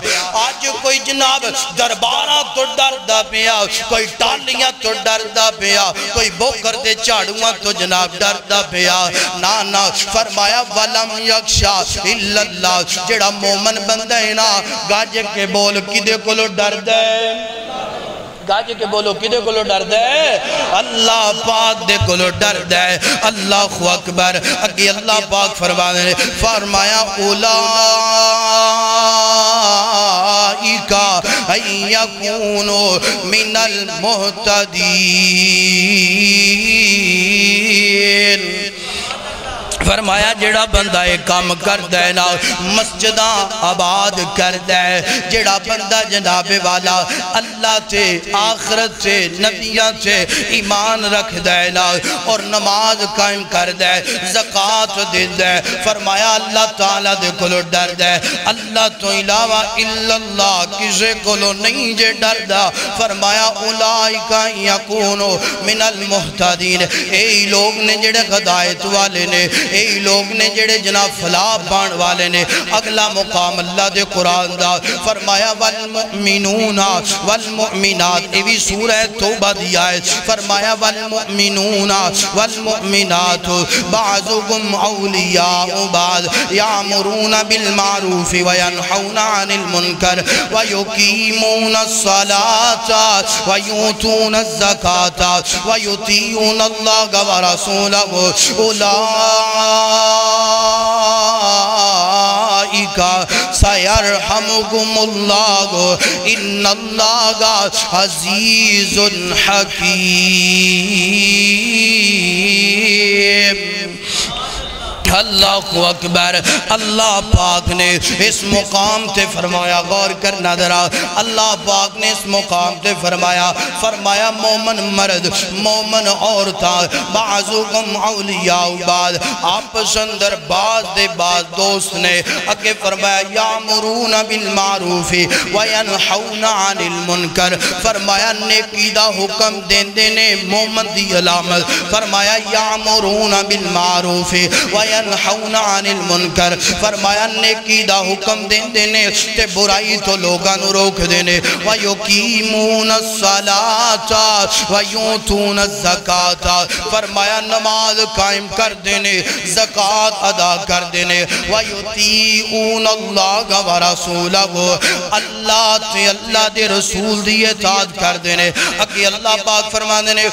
آج کوئی جناب دربارہ تو ڈردہ پیا، کوئی ٹالیاں تو ڈردہ پیا، کوئی بوکر دے چاڑواں تو جناب ڈردہ پیا، نا فرمایا وَلَمْ يَخْشَ إِلَّا اللَّهِ۔ جڑا مومن بندہ ہے نا گاج کے بول کدے کلو ڈر دے، گاج کے بولو کدے کلو ڈر دے، اللہ پاک دے کلو ڈر دے۔ اللہ اکبر۔ اگی اللہ پاک فرمایا اولئک ان یکونوا من المہتدین، فرمایا جڑا بندہ ایک کام کر دے نا مسجداں آباد کر دے جڑا بندہ جناب والا اللہ تے آخرت تے نبیاں تے ایمان رکھ دے نا اور نماز قائم کر دے زکاة دے دے فرمایا اللہ تعالیٰ دے کلو ڈر دے اللہ تو علاوہ الا اللہ کسے کلو نہیں جے ڈر دا فرمایا اولائکا یکونو من المحتدین اے لوگ نے جڑے ہدایت والے نے اے لوگ نے جڑے جناب فلاح بان والے نے اگلا مقام اللہ دے قرآن دا فرمایا والمؤمنون والمؤمنات اے بھی سورہ توبہ دیا ہے فرمایا والمؤمنون والمؤمنات بعضکم اولیاء بعض یعمرون بالمعروف وینحون عن المنکر ویقیمون الصلاة ویوتون الزکاة ویطیعون اللہ ورسولہ اولئیکا سیرحمکم اللہ ان اللہ عزیز حکیم اللہ اکبر اللہ پاک نے اس مقام تے فرمایا غور کرنا درا اللہ پاک نے اس مقام تے فرمایا مومن مرد مومن عورتاں بعضکم اولیاء بعض آپس اندر بعض دے بعض دوست نے اگے فرمایا یامرون بالمعروف وینحون عن المنکر فرمایا نیکی دا حکم دین دینے مومن دی علامت فرمایا یامرون بالمعروف وینحون عن المنکر فرمایا نیکی دا حکم دین دینے تے برائی تو لوگاں نو روک دینے ویقیمون الصلاة ویوتون الزکاة فرمایا نماز قائم کر دینے زکاة ادا کر دینے ویطیعون اللہ ورسولہ اللہ تے اللہ دے رسول دی اطاعت کر دینے اکی اللہ پاک فرما دینے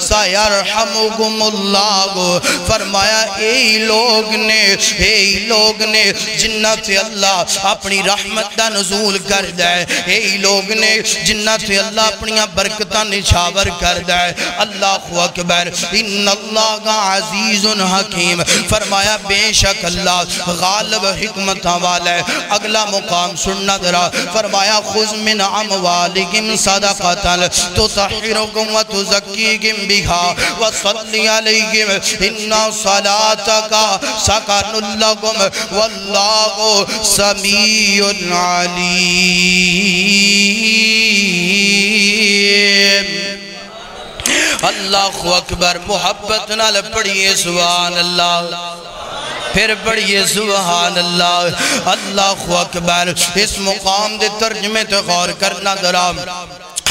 سیرحمکم اللہ فرمایا اے لوگ نے جنہ سے اللہ اپنی رحمت دا نزول کر دے اے لوگ نے جنہ سے اللہ اپنی برکتہ نشاور کر دے اللہ اکبر ان اللہ عزیز حکیم فرمایا بے شک اللہ غالب حکمت والا ہے اگلا مقام سننا درا فرمایا خذ من اموالکم صدقۃ تطہرکم وتزکیکم بها وصلی علیکم ان صلاتک سکن لکم واللہ سمیع علیم اللہ اکبر محبت نال پڑھئے سبحان اللہ پھر پڑھئے سبحان اللہ اللہ اکبر اس مقام دے ترجمے تو غور کرنا درام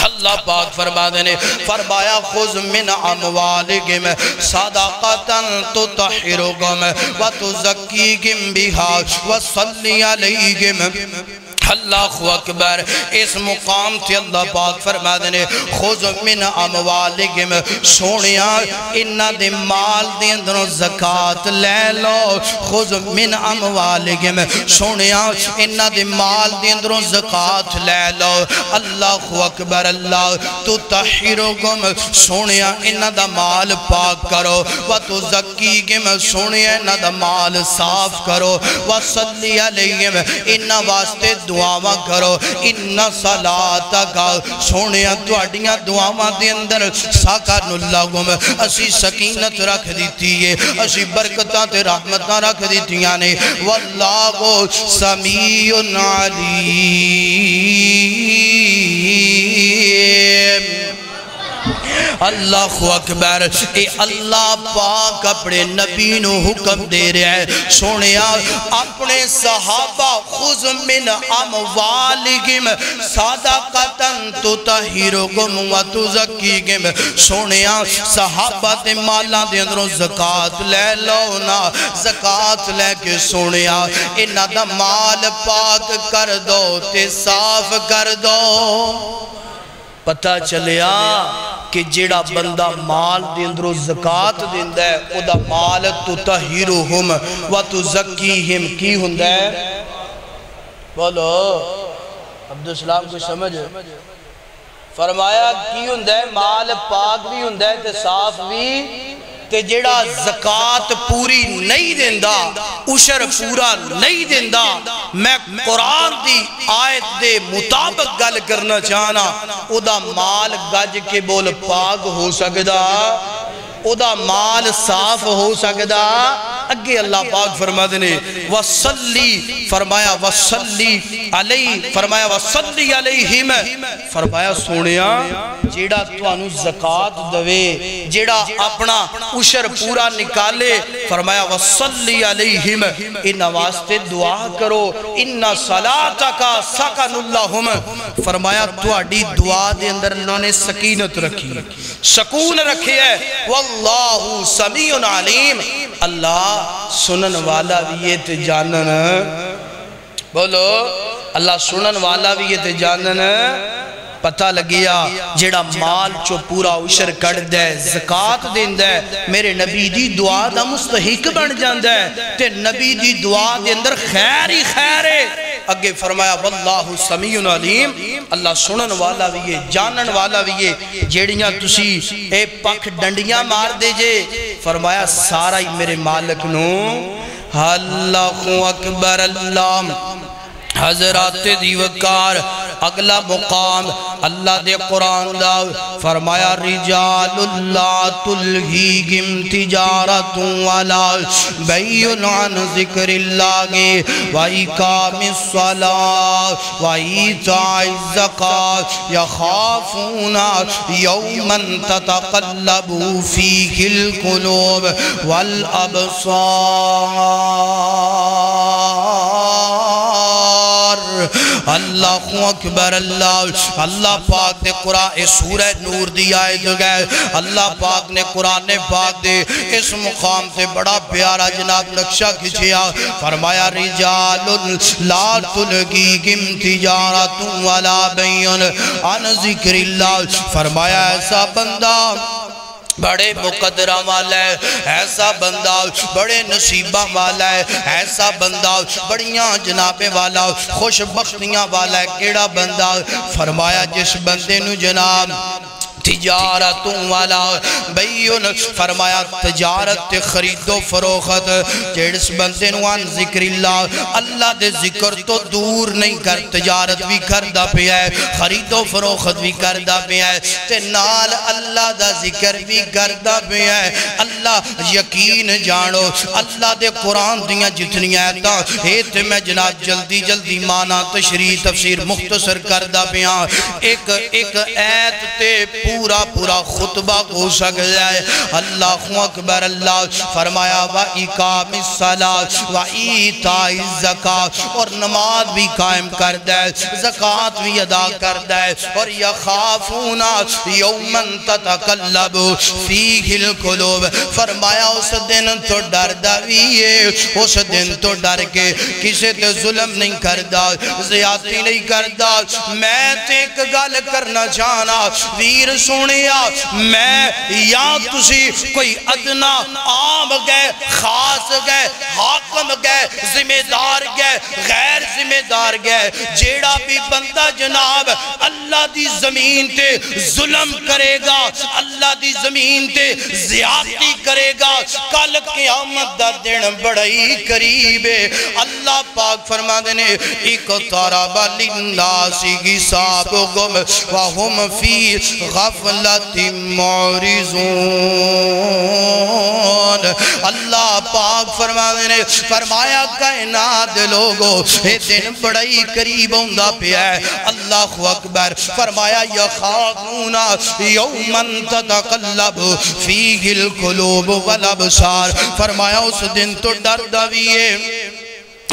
اللہ پاک فرما دینے فرمایا خذ من اموالکم صدقۃ تطہرکم وتزکیکم بها وصلی علیکم اللہ اکبر اس مقام تے اللہ پاک فرما دینے خذ من اموالکم سونیا انہا دے مال دے اندروں زکاة لے لو خذ من اموالکم سونیا انہا دے مال دے اندروں زکاة لے لو اللہ اکبر اللہ تطہرکم سونیا انہا دا مال پاک کرو وتزکیکم سونیا انہا دا مال صاف کرو وصلی علیہم انہا واسطے دعاواں کرو ان صلاتک سونیا تواڈیاں دعاواں دے اندر ساکن لکم اسی سکینت رکھ دیتی ہے اسی برکتاں تے رحمتاں رکھ دیتیاں نے واللہ سمیع علیم اللہ اکبر اے اللہ پاک اپنے نبی نو حکم دے رہے ہیں سونیا اپنے صحابہ خذ من اموالکم صدقۃ تطہرکم وتزکیکم سونیا صحابہ تے مالاں دے اندروں زکاة لے لو نا زکاة لے کے سونیا انہاں دا مال پاک کر دو تے صاف کر دو پتہ چلیا کہ جیڑا بندہ مال دے اندروں زکاة دیندہ ہے او دا مال تطہرہم وتزکیہم کی ہوندہ ہے بولو عبدالسلام کو سمجھ فرمایا کی ہوندہ ہے مال پاک بھی ہوندہ ہے تے صاف بھی تے جیڑا زکاة پوری نہیں دیندہ عشر پورا نہیں دیندہ میں قرآن دی آیت دے مطابق گل کرنا چاہنا او دا مال گج کے بول پاک ہو سکدا او دا مال صاف ہو سکدا اگے اللہ پاک فرما دینے وَصَلِّ فرمایا وَصَلِّ عَلَيْهِ فرمایا وَصَلِّ عَلَيْهِمْ فرمایا سونیا جیڑا توانو زکاة دوے جیڑا اپنا عشر پورا نکالے فرمایا وَصَلِّ عَلَيْهِمْ ان واسطے دعا کرو اِنَّ صَلَاتَكَ سَكَنُ اللَّهُمْ فرمایا تواڈی دعا دے اندر انہوں نے سکینت رکھی سکون رکھی ہے واللہ سمیع علیم اللہ سنن والا بھی یہ تے جانن بولو اللہ سنن والا بھی یہ تے جانن پتہ لگیا جیڑا مال چو پورا عشر کڑ دے زکاة دین دے میرے نبی دی دعا دا مستحق بن جان دے تے نبی دی دعا دے اندر خیر ہی خیر ہے اگے فرمایا واللہ سمیع علیم اللہ سنن والا بھی ہے جانن والا بھی ہے جیڑیاں تسی اے پک ڈنڈیاں مار دے جے فرمایا سارا ہی میرے مالک نو اللہ اکبر اللہ حضرات دیوکار اگلا مقام اللہ دے قرآن دا فرمایا رجال اللہ تلہیگم تجارت والا بیون عن ذکر اللہ وَإِقَامِ الصَّلَاةِ وَإِيتَاءِ الزَّكَاةِ يَخَافُونَ يَوْمًا تَتَقَلَّبُ فِيهِ الْقُلُوبُ وَالْأَبْصَارُ اللہ اکبر اللہ پاک نے قرآن سورہ نور دی آیت گئے اللہ پاک نے قرآن پاک دے اس مقام سے بڑا پیارا جناب نقشہ کھچیا فرمایا رجال لا تلہیہم تجارت ولا بیع عن ذکر اللہ فرمایا ایسا بندہ بڑے مقدرہ والا ہے ایسا بندہ بڑے نصیبہ والا ہے ایسا بندہ بڑیاں جنابیں والا خوش بختیاں والا ہے کیڑا بندہ فرمایا جس بندے نو جناب تجارتوں والا بیون فرمایا تجارت خرید و فروخت جیڑس بندے نوان ذکر اللہ اللہ دے ذکر تو دور نہیں کر تجارت بھی کردہ پہ ہے خرید و فروخت بھی کردہ پہ ہے تے نال اللہ دا ذکر بھی کردہ پہ ہے اللہ یقین جانو اللہ دے قرآن دیاں جتنی آیتاں ایت میں جناب جلدی جلدی مانا تشریح تفسیر مختصر کردہ پہ ہیں ایک ایت تے پورا خطبہ ہو سکتا ہے اللہ اکبر اللہ فرمایا وَإِقَامِ الصَّلَاةِ وَإِيتَاءِ الزَّكَاةِ اور نماز بھی قائم کر دے زکاة بھی ادا کر دے اور يَخَافُونَ يَوْمًا تَتَقَلَّبُ فِيهِ الْقُلُوبُ فرمایا اس دن تو ڈر دویے اس دن تو ڈر کے کسے تے ظلم نہیں کردہ زیادتی نہیں کردہ میں تے ایک گل کرنا چاہنا ویر سونیا میں یا تسی کوئی ادنا عام گئے خاص گئے حاکم گئے ذمہ دار گئے غیر ذمہ دار گئے جیڑا بھی بندہ جناب اللہ دی زمین تے ظلم کرے گا اللہ دی زمین تے زیادتی کرے گا کل قیامت دا دن بڑائی قریب ہے اللہ پاک فرما دینے اقترب للناس حسابهم وهم فی غفلت معرضون اللہ پاک فرمایا کائنات لوگو اے دن بڑائی قریب ہوندہ پہ ہے اللہ اکبر فرمایا یخافون یومن تتقلب فیہ القلوب والابصار فرمایا اس دن تو ڈر دویے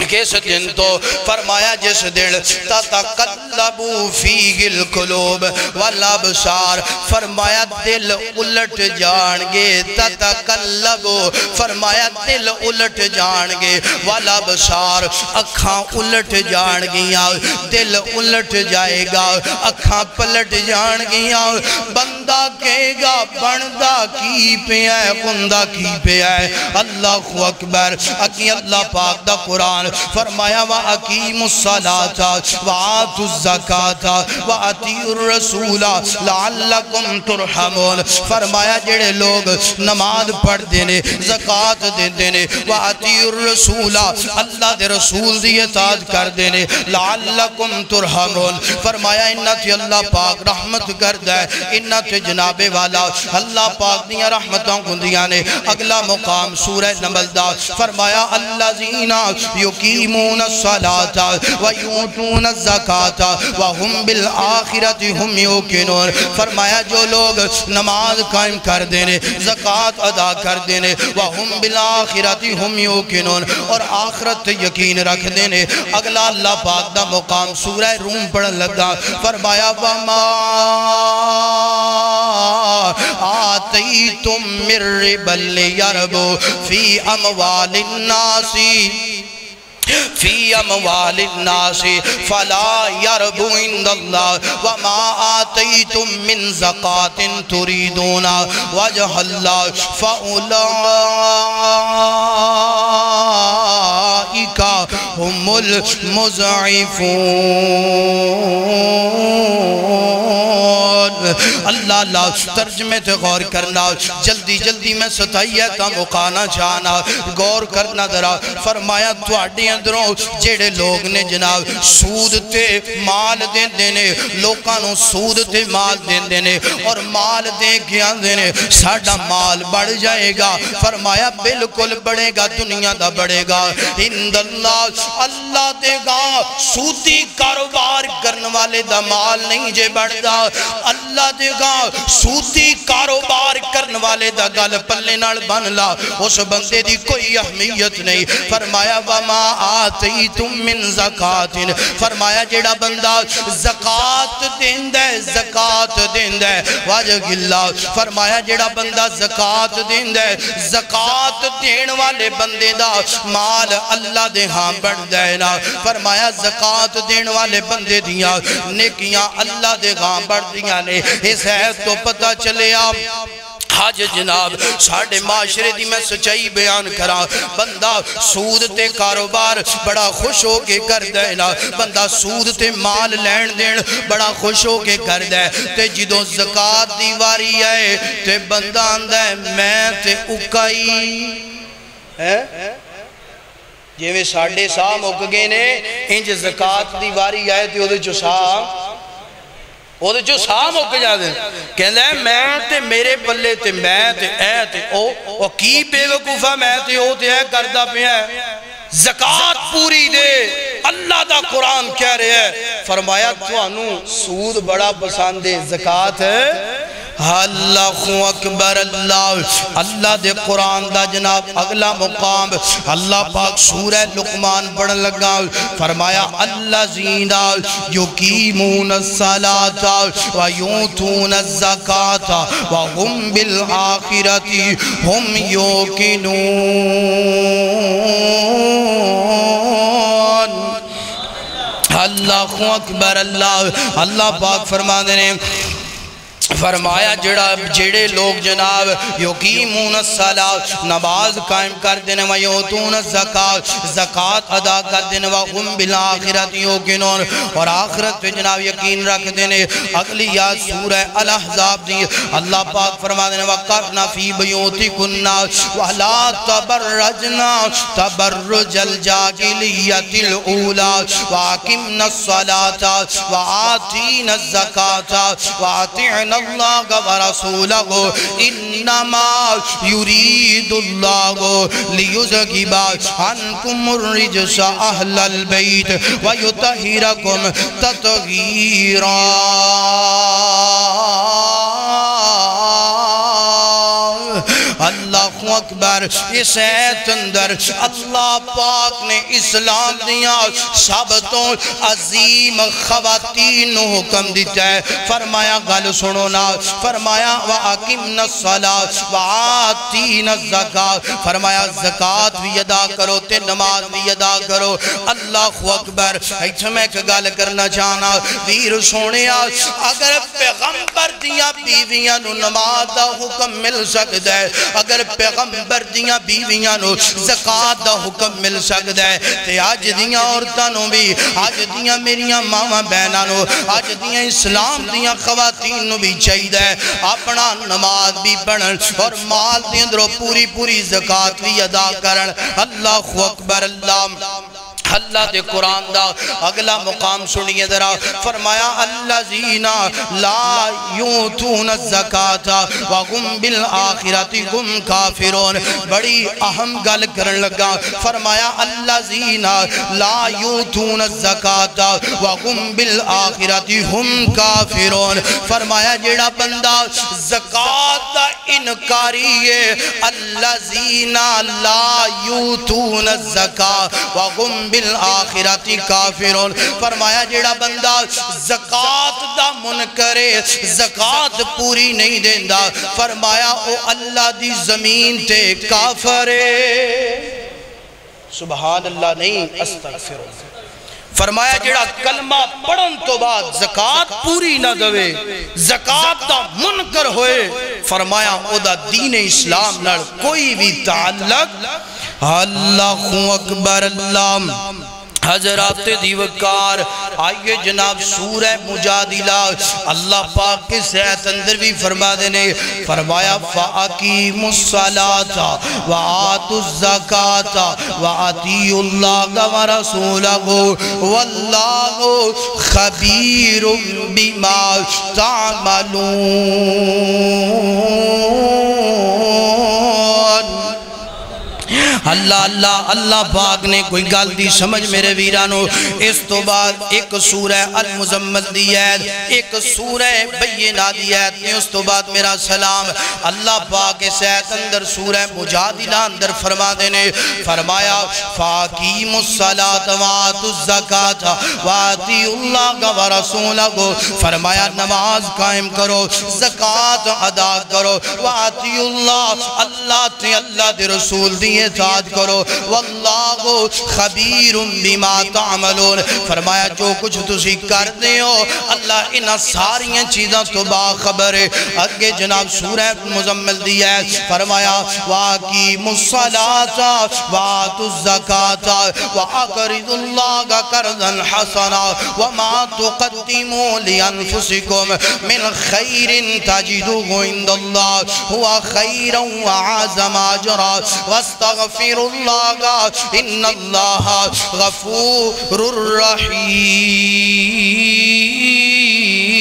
کس دن تو فرمایا جس دن تتقلب فیہ القلوب والابصار فرمایا دل الٹ جانگے تتقلب فرمایا دل الٹ جانگے والابصار اکھاں الٹ جانگیاں دل الٹ جائے گا اکھاں پلٹ جانگیاں بندہ کہے گا بندہ کی پہ ہے بندہ کی پہ ہے اللہ اکبر اکی اللہ پاک دا قرآن فرمایا وَأَقِيمُوا الصَّلَاةَ وَآتُوا الزَّكَاةَ وَأَطِيعُوا الرَّسُولَ لَعَلَّكُمْ تُرْحَمُونَ فرمایا جڑے لوگ نماز پڑھ دینے زکاة دے دینے وَأَطِيعُوا الرَّسُولَ اللہ دے رسول دی اطاعت کر دینے لَعَلَّكُمْ تُرْحَمُونَ فرمایا انہا تے اللہ پاک رحمت کر دے انہا تے جناب والا اللہ پاک دیا رحمتوں کو دیا نے اگلا مقام سورہ نمل دا فرمایا الذین یقیمون الصلاة ویؤتون الزکاة وہم بالآخرت ہم یوقنون فرمایا جو لوگ نماز قائم کر دینے زکاة ادا کر دینے وہم بالآخرت ہم یوقنون اور آخرت یقین رکھ دینے اگلا اللہ پاک دا مقام سورہ روم پڑھن لگا فرمایا وَمَا آتَيْتُم مِّن رِّبًا لِّيَرْبُوا فِي أَمْوَالِ النَّاسِ فَلَا يَرْبُوا عِندَ اللَّهِ وَمَا آتَيْتُم مِّن زَكَاةٍ تُرِيدُونَ وَجْهَ اللَّهِ فَأُولَئِكَ هُمُ الْمُضْعِفُونَ اللہ ترجمے تے غور کرنا جلدی جلدی میں ستائیہ تا مقانا چاہنا غور کرنا درا فرمایا تواڈی اندروں جیڑے لوگ نے جناب سود تے مال دین دینے لوکانوں سود تے مال دین دینے اور مال دے گیا دینے ساڑھا مال بڑھ جائے گا فرمایا بالکل بڑھے گا دنیا دا بڑھے گا اند اللہ دے گا سودی کاروبار کرن والے دا مال نہیں جے بڑھ دا اللہ دے گا سودی کاروبار کرن والے دا گل پلے نال بن لا اس بندے دی کوئی اہمیت نہیں فرمایا وَمَا آتَيْتُم مِّن زَكَاةٍ فرمایا جیڑا بندہ زکاة دیندہ زکاة دیندہ واجہ اللہ فرمایا جیڑا بندہ زکاة دیندہ زکاة دین والے بندے دا مال اللہ دے ہاں بڑھ دینا فرمایا زکاة دین والے بندے دیا نیکیاں اللہ دے ہاں بڑھ دیا نے اس ہے تو پتہ چلے آپ حاج جناب ساڑھے معاشرے دی میں سچائی بیان کرا بندہ سود تے کاروبار بڑا خوش ہو کے کر دینا بندہ سود تے مال لین دین بڑا خوش ہو کے کر دے تے جدو زکاة دیواری آئے تے بندہ اندہ میں تے اکائی یہ میں ساڑھے ساہ مک گئے نے انج زکاة دیواری آئے تے ادھے جو ساہ مک جا دیں کہندہ ہے میں تے میرے پلے تے میں تے اے تے او کی بے وقوفہ میں تے او تے اے کردہ پہ ہے زکاة پوری دے اللہ دا قرآن کہہ رہے ہے فرمایا تو انو سود بڑا پسند ہے زکاة ہے اللہ اکبر اللہ دے قرآن دا جناب اگلا مقام اللہ پاک سورہ لقمان پڑھ لگا فرمایا الذین یقیمون الصلاۃ ویؤتون الزکاۃ وہم بالآخرۃ ہم یوقنون اللہ اکبر اللہ پاک فرما دینے فرمایا جڑے لوگ جناب یقیمون الصلاۃ نماز قائم کر دینے ویؤتون الزکاۃ زکاة ادا کر دینے وہم بالآخرۃ یوقنون اور آخرت پہ جناب یقین رکھ دینے اگلی یاد سورہ الاحزاب دی اللہ پاک فرما دینے وَقَرْنَ فِي بُيُوتِكُنَّ وَلَا تَبَرَّجْنَ تَبَرُّجَ الْجَاهِلِيَّةِ الْأُولَى وَأَقِمْنَ الصَّلَاةَ وَآتِينَ الزَّكَاةَ وَأَطِعْنَ اللہ ورسولہ انما یرید اللہ لیذہب عنکم الرجس اہل البیت ویطہرکم تطہیرا اللہ اکبر اس ایت اندر اللہ پاک نے اسلام دیا سب تو عظیم خواتین حکم دیتا ہے فرمایا گل سنو نا فرمایا وَأَقِمْنَ الصَّلَاةَ وَآتِينَ الزَّكَاةَ فرمایا زکاة بھی ادا کرو تے نماز بھی ادا کرو اللہ اکبر ایسا میں ایک گل کرنا چاہنا ویر سونے اگر پیغمبر دیا بیویاں نو نماز دا حکم مل سکتا ہے اگر پیغمبر پیغمبر دیاں بیویاں نو زکاة دا حکم مل سکتا ہے تے آج دیاں عورتاں نو بھی آج دیاں میریاں ماما بہناں نو آج دیاں اسلام دیاں خواتین نو بھی چاہیے ہے اپنا نماز بھی پڑھن اور مال دے اندروں پوری زکاة بھی ادا کرن اللہ اکبر اللہ دے قرآن دا اگلا مقام سنیے ذرا فرمایا الذین لا یؤتون الزکاة وهم بالآخرۃ هم کافرون بڑی اہم گل کرن لگا فرمایا الذین لا یؤتون الزکاة وهم بالآخرۃ هم کافرون فرمایا جیڑا بندہ زکاة دا انکاری ہے الذین لا یؤتون الزکاة وهم بالآخرت کافرون فرمایا جیڑا بندہ زکاة دا منکرے زکاة پوری نہیں دیندہ فرمایا او اللہ دی زمین تے کافرے سبحان اللہ نہیں استغفر فرمایا جیڑا کلمہ پڑھن تو بعد زکاة پوری نہ دوے زکاة دا منکر ہوئے فرمایا او دا دین اسلام نال کوئی بھی تعلق اللہ اکبر اللہ حضرات دیوکار آئیے جناب سورہ مجادلہ اللہ پاک کے سیت اندر بھی فرما دینے فرمایا فَأَقِيمُوا الصَّلَاةَ وَآتُوا الزَّكَاةَ وَأَطِيعُوا اللَّهَ وَرَسُولَهُ وَاللَّهُ خَبِيرٌ بِمَا تَعْمَلُونَ اللہ پاک نے کوئی گل دی سمجھ میرے ویرانو اس تو بعد ایک سورہ المزمل دی آیت ایک سورہ بینہ دی آیت نے اس تو بعد میرا سلام اللہ پاک اس آیت اندر سورہ مجادلہ اندر فرما دینے فرمایا فَأَقِيمُوا الصَّلَاةَ وَآتُوا الزَّكَاةَ وَأَطِيعُوا اللَّهَ وَرَسُولَهُ فرمایا نماز قائم کرو زکاة ادا کرو وَأَطِيعُوا اللَّهَ اللہ تے اللہ دے رسول دیئے کرو واللہ خبیر بما تعملون فرمایا جو کچھ تسی کرتے ہو اللہ انہا ساریاں چیزاں تو باخبر ہے اگے جناب سورہ مزمل دیا ہے فرمایا وَأَقِيمُوا الصَّلَاةَ وَآتُوا الزَّكَاةَ وَأَقْرِضُوا اللَّهَ قَرْضًا حَسَنًا وَمَا تُقَدِّمُوا لِأَنفُسِكُمْ مِنْ خَيْرٍ تَجِدُوهُ عِنْدَ اللَّهِ هُوَ خَيْرًا وَأَعْظَمَ أَجْرًا واستغفر اللہ ان اللہ غفور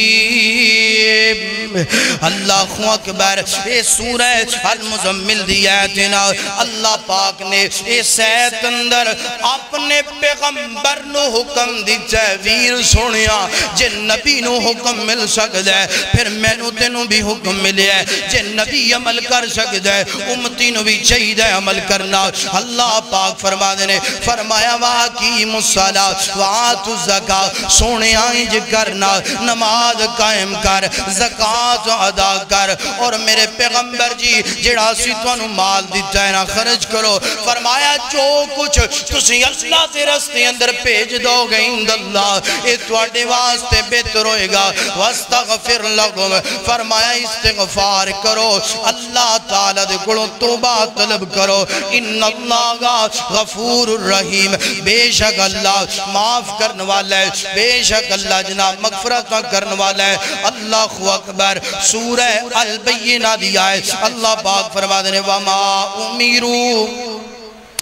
الرحیم اللہ اکبر اے سورہ المزمل دی آیتنا اللہ پاک نے اس آیت اندر اپنے پیغمبر نو حکم دیتا ہے ویر سنیا جن نبی نو حکم مل سکتا ہے پھر میں نو تینو بھی حکم ملے ہے جن نبی عمل کر سکتا ہے امتی نو بھی چاہید ہے عمل کرنا اللہ پاک فرما دینے فرمایا وَأَقِيمُوا الصَّلَاةَ وَآتُوا الزَّكَاةَ سونے آئنج کرنا نماز قائم کر زکاة ادا کر اور میرے پیغمبر جی جڑا سی توانو مال دیتا ہے نا خرج کرو فرمایا جو کچھ تسی اللہ تے رستے اندر پیج دو گے اند اللہ اے توڑے واسطے بہتر ہوئے گا واستغفر لکم فرمایا استغفار کرو اللہ تعالیٰ دے کڑو توبہ طلب کرو ان اللہ غفور الرحیم بے شک اللہ معاف کرنے والا ہے بے شک اللہ جناب مغفرت کرنے والا ہے اللہ اکبر سورہ البینہ دیا ہے اللہ پاک فرما دینے وَمَا أُمِرُوا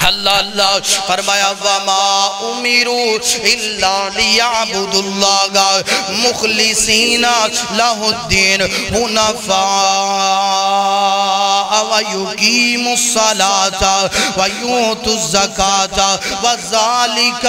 اللہ فرمایا وَمَا أُمِرُوا إِلَّا لِيَعْبُدُوا اللَّهَ مُخْلِصِينَ لَهُ الدِّينَ حُنَفَاءَ وَيُقِيمُوا الصَّلَاةَ وَيُؤْتُوا الزَّكَاةَ وَذَلِكَ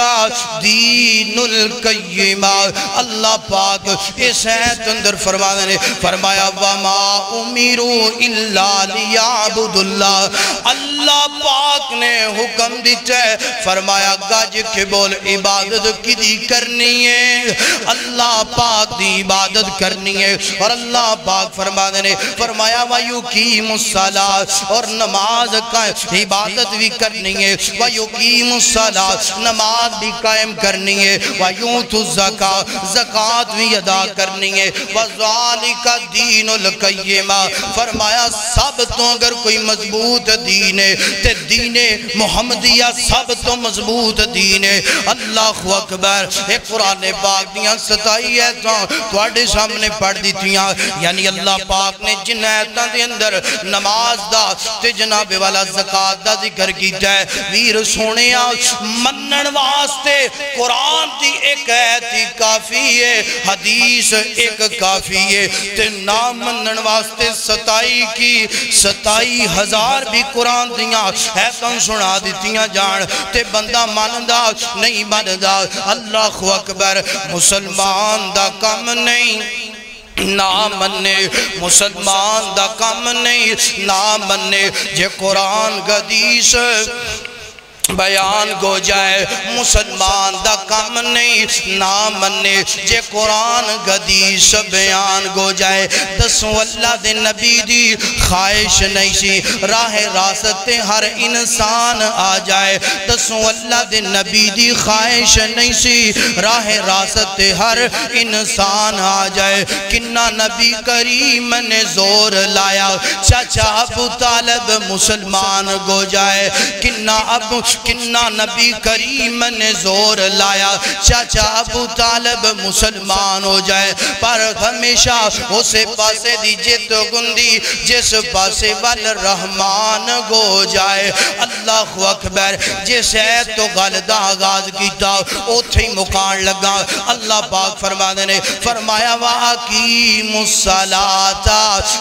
دِينُ الْقَيِّمَةِ اللہ پاک اس آیت اندر فرمایا وَمَا أُمِرُوا إِلَّا لِيَعْبُدُوا اللَّهَ اللہ پاک نے حکم دیتا ہے فرمایا گاج کے بول عبادت کی دی کرنی ہے اللہ پاک دی عبادت کرنی ہے اور اللہ پاک فرمایا وَيُقِيمُوا الصَّلَاةَ الصَّلَاةَ اور نماز کا عبادت بھی کرنی ہے وَيُقِيمُ الصَّلَاةَ نماز بھی قائم کرنی ہے وَيُؤْتُ الزَّكَاةَ زکوٰۃ بھی ادا کرنی ہے وَذَلِكَ الدِّينُ الْقَيِّمَ فرمایا سب تو اگر کوئی مضبوط دین ہے تے دین محمدیہ سب تو مضبوط دین ہے اللہ اکبر ایک قرآن پاک دیاں 27 ایتاں تواڈے سامنے پڑھ دیتیاں یعنی اللہ پاک نے جن ایتاں دے اندر نماز دا تے جناب والا زکاة دا ذکر کیتا ہے ویر سونیا منن واسطے قرآن دی ایک ایتی کافی ہے حدیث ایک کافی ہے تے نام منن واسطے 27 کی 27,000 بھی قرآن دیاں ایتاں سنا دیتیاں جان تے بندہ ماندا نہیں ماندا اللہ اکبر مسلمان دا کم نہیں نہ مننے مسلمان دا کم نہیں نہ مننے جے قرآن حدیث بیان گو جائے مسلمان دا کم نہیں نہ مننے جے قرآن حدیث بیان گو جائے دسوں اللہ دے نبی دی خواہش نہیں سی راہ راست ہر انسان آ جائے دسوں اللہ دے نبی دی خواہش نہیں سی راہ راست ہر انسان آ جائے کنہ نبی کریم نے زور لایا چاچا ابو طالب مسلمان گو جائے کنہ نبی کریم نے زور لایا چاچا ابو طالب مسلمان ہو جائے پر ہمیشہ اسے پاسے دی جت گندی جس پاسے والرحمن گو جائے اللہ اکبر جس ہے تو غلطہ آغاز کیتا اوتھے مکان لگا اللہ پاک فرما دینے فرمایا وَاقِيمُ الصَّلَاةَ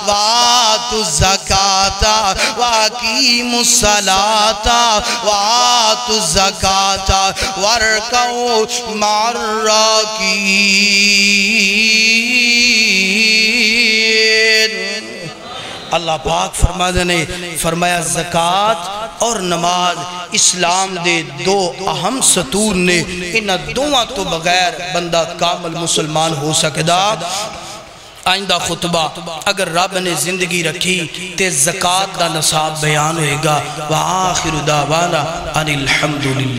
وَآتُوا الزَّكَاةَ وَاقِيمُ الصَّلَاةَ وَآتُوا الزَّكَاةَ وَارْكَعُوا مَعَ الرَّاكِعِينَ اللہ پاک فرما دینے فرمایا زکاة اور نماز اسلام دے دو اہم ستون نے انہ دوہاں تو بغیر بندہ کامل مسلمان ہو سکدا آئندہ خطبہ اگر رب نے زندگی رکھی تے زکاة دا نصاب بیان ہوئے گا وآخر دعوانا ان الحمدللہ